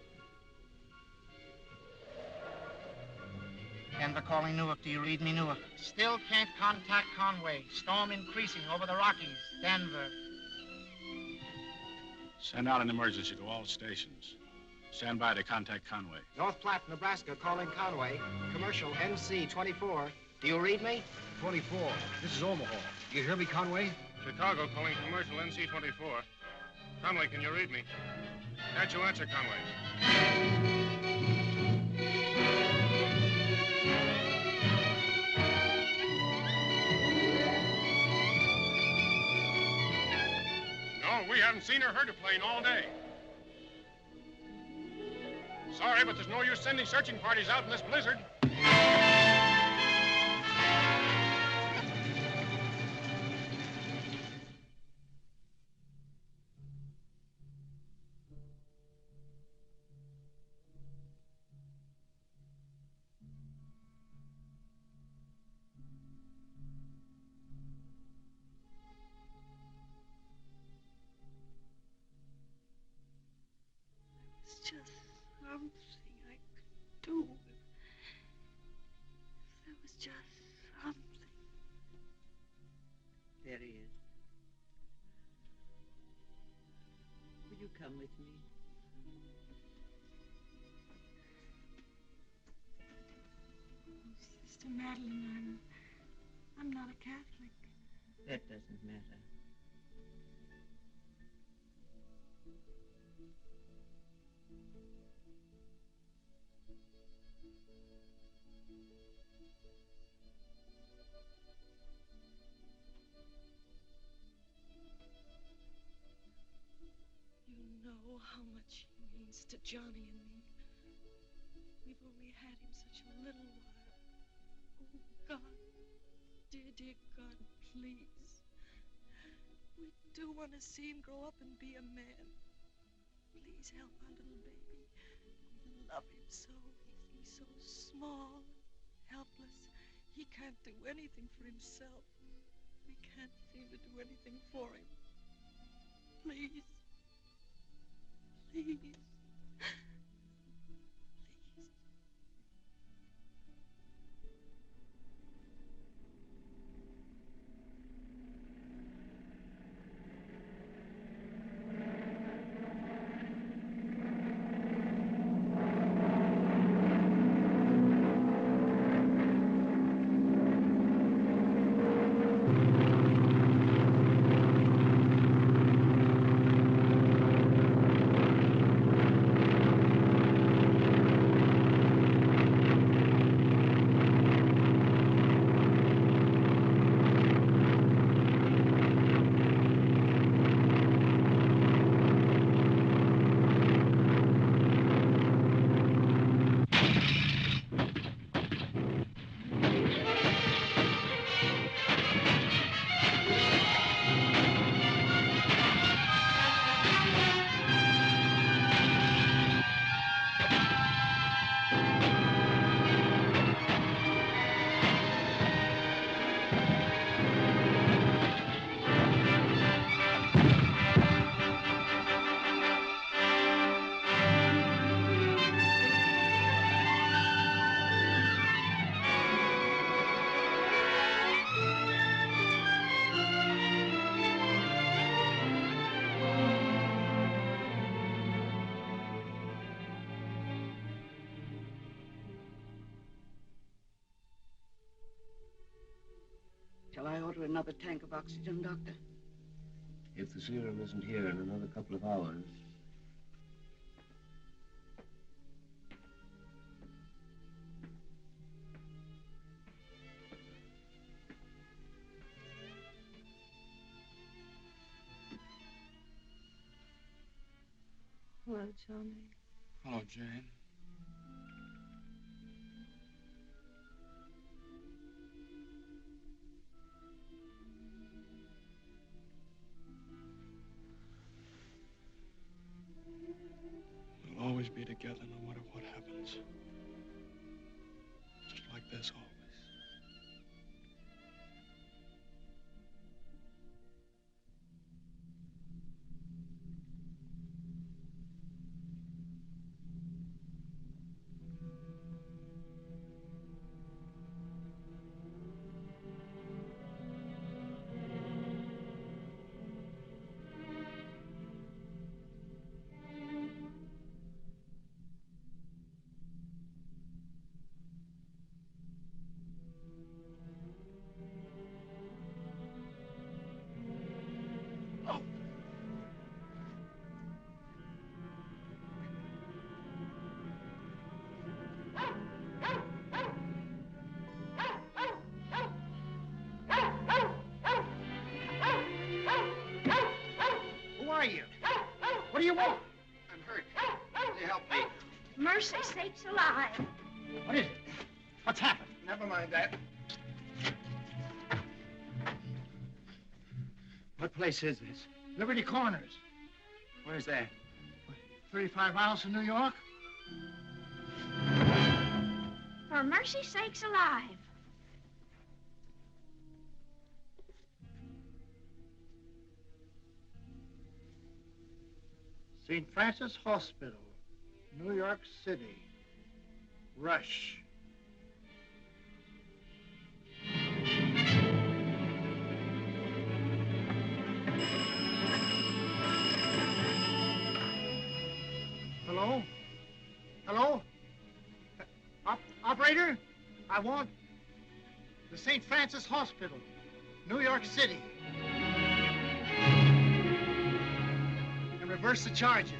[SPEAKER 19] Denver calling Newark. Do you read me, Newark? Still can't contact Conway. Storm increasing over the Rockies. Denver.
[SPEAKER 20] Send out an emergency to all stations. Stand by to contact Conway.
[SPEAKER 21] North Platte, Nebraska, calling Conway. Commercial NC-24. Do you read me?
[SPEAKER 22] 24. This is Omaha. You hear me, Conway?
[SPEAKER 11] Chicago calling commercial NC-24. Conway, can you read me? Can't you answer, Conway? No, we haven't seen or heard a plane all day. Sorry, but there's no use sending searching parties out in this blizzard.
[SPEAKER 23] It's just something I could do. If there was just something.
[SPEAKER 24] There he is. Will you come with me?
[SPEAKER 23] Oh, Sister Madeline, I'm not a Catholic.
[SPEAKER 24] That doesn't matter.
[SPEAKER 23] You know how much he means to Johnny and me. We've only had him such a little while. Oh, God, dear, dear God, please. We do want to see him grow up and be a man. Please help our little baby. We love him so. He's so small, helpless. He can't do anything for himself. We can't seem to do anything for him. Please. Please.
[SPEAKER 24] Shall I order another tank of oxygen, Doctor?
[SPEAKER 9] If the serum isn't here in another couple of hours.
[SPEAKER 23] Hello, Johnny.
[SPEAKER 1] Hello, Jane. We'll always be together no matter what
[SPEAKER 2] happens. Just like this always.
[SPEAKER 19] Who are you? What do you want?
[SPEAKER 18] I'm hurt. Can you help me?
[SPEAKER 3] Mercy sakes alive.
[SPEAKER 19] What is it? What's happened?
[SPEAKER 18] Never mind that.
[SPEAKER 19] What place is this? Liberty Corners.
[SPEAKER 18] Where's that?
[SPEAKER 19] 35 miles from New York?
[SPEAKER 3] For mercy sakes alive.
[SPEAKER 19] St. Francis Hospital, New York City. Rush. Hello? Hello? Operator? I want the St. Francis Hospital, New York City. And reverse the charges.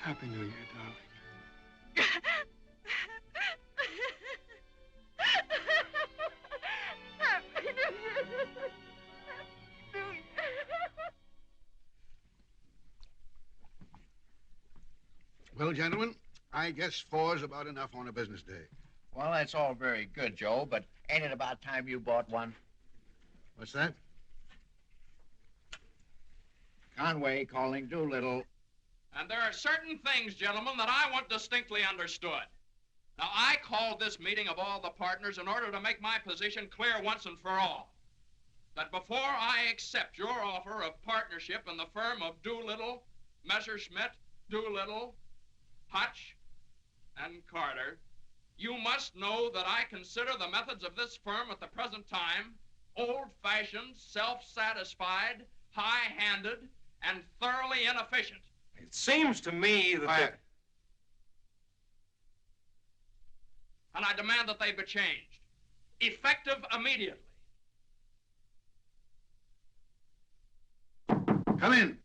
[SPEAKER 2] Happy New Year, darling.
[SPEAKER 4] Well, gentlemen, I guess 4's about enough on a business day.
[SPEAKER 18] Well, that's all very good, Joe, but ain't it about time you bought one?
[SPEAKER 4] What's that?
[SPEAKER 18] Conway calling Doolittle.
[SPEAKER 1] And there are certain things, gentlemen, that I want distinctly understood. Now, I called this meeting of all the partners in order to make my position clear once and for all. That before I accept your offer of partnership in the firm of Doolittle, Messerschmitt, Doolittle, Hutch, and Carter, you must know that I consider the methods of this firm at the present time old-fashioned, self-satisfied, high-handed, and thoroughly inefficient.
[SPEAKER 16] It seems to me that...
[SPEAKER 1] And I demand that they be changed, effective immediately.
[SPEAKER 4] Come in.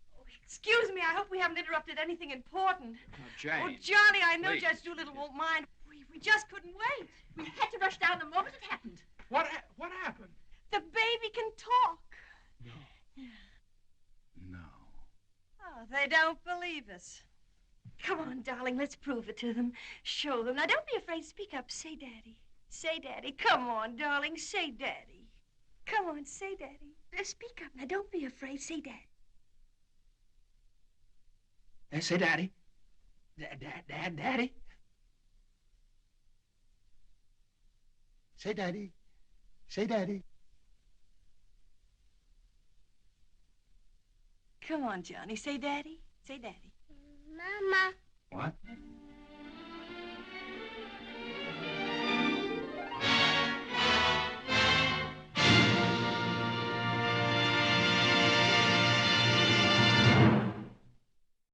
[SPEAKER 8] Excuse me, I hope we haven't interrupted anything important.
[SPEAKER 18] Jane.
[SPEAKER 8] Oh, Johnny, I know
[SPEAKER 18] please.
[SPEAKER 8] Judge Doolittle won't mind. We just couldn't wait.
[SPEAKER 3] We had to rush down the moment it happened.
[SPEAKER 11] What happened?
[SPEAKER 8] The baby can talk.
[SPEAKER 4] No.
[SPEAKER 8] Oh, they don't believe us. Come on, darling, let's prove it to them. Show them. Now, don't be afraid. Speak up. Say Daddy. Say Daddy. Come on, darling. Say Daddy. Come on, say Daddy. Speak up. Now, don't be afraid. Say Daddy.
[SPEAKER 18] Say Daddy. Daddy.
[SPEAKER 4] Say Daddy. Say Daddy.
[SPEAKER 8] Come on, Johnny. Say Daddy. Say Daddy.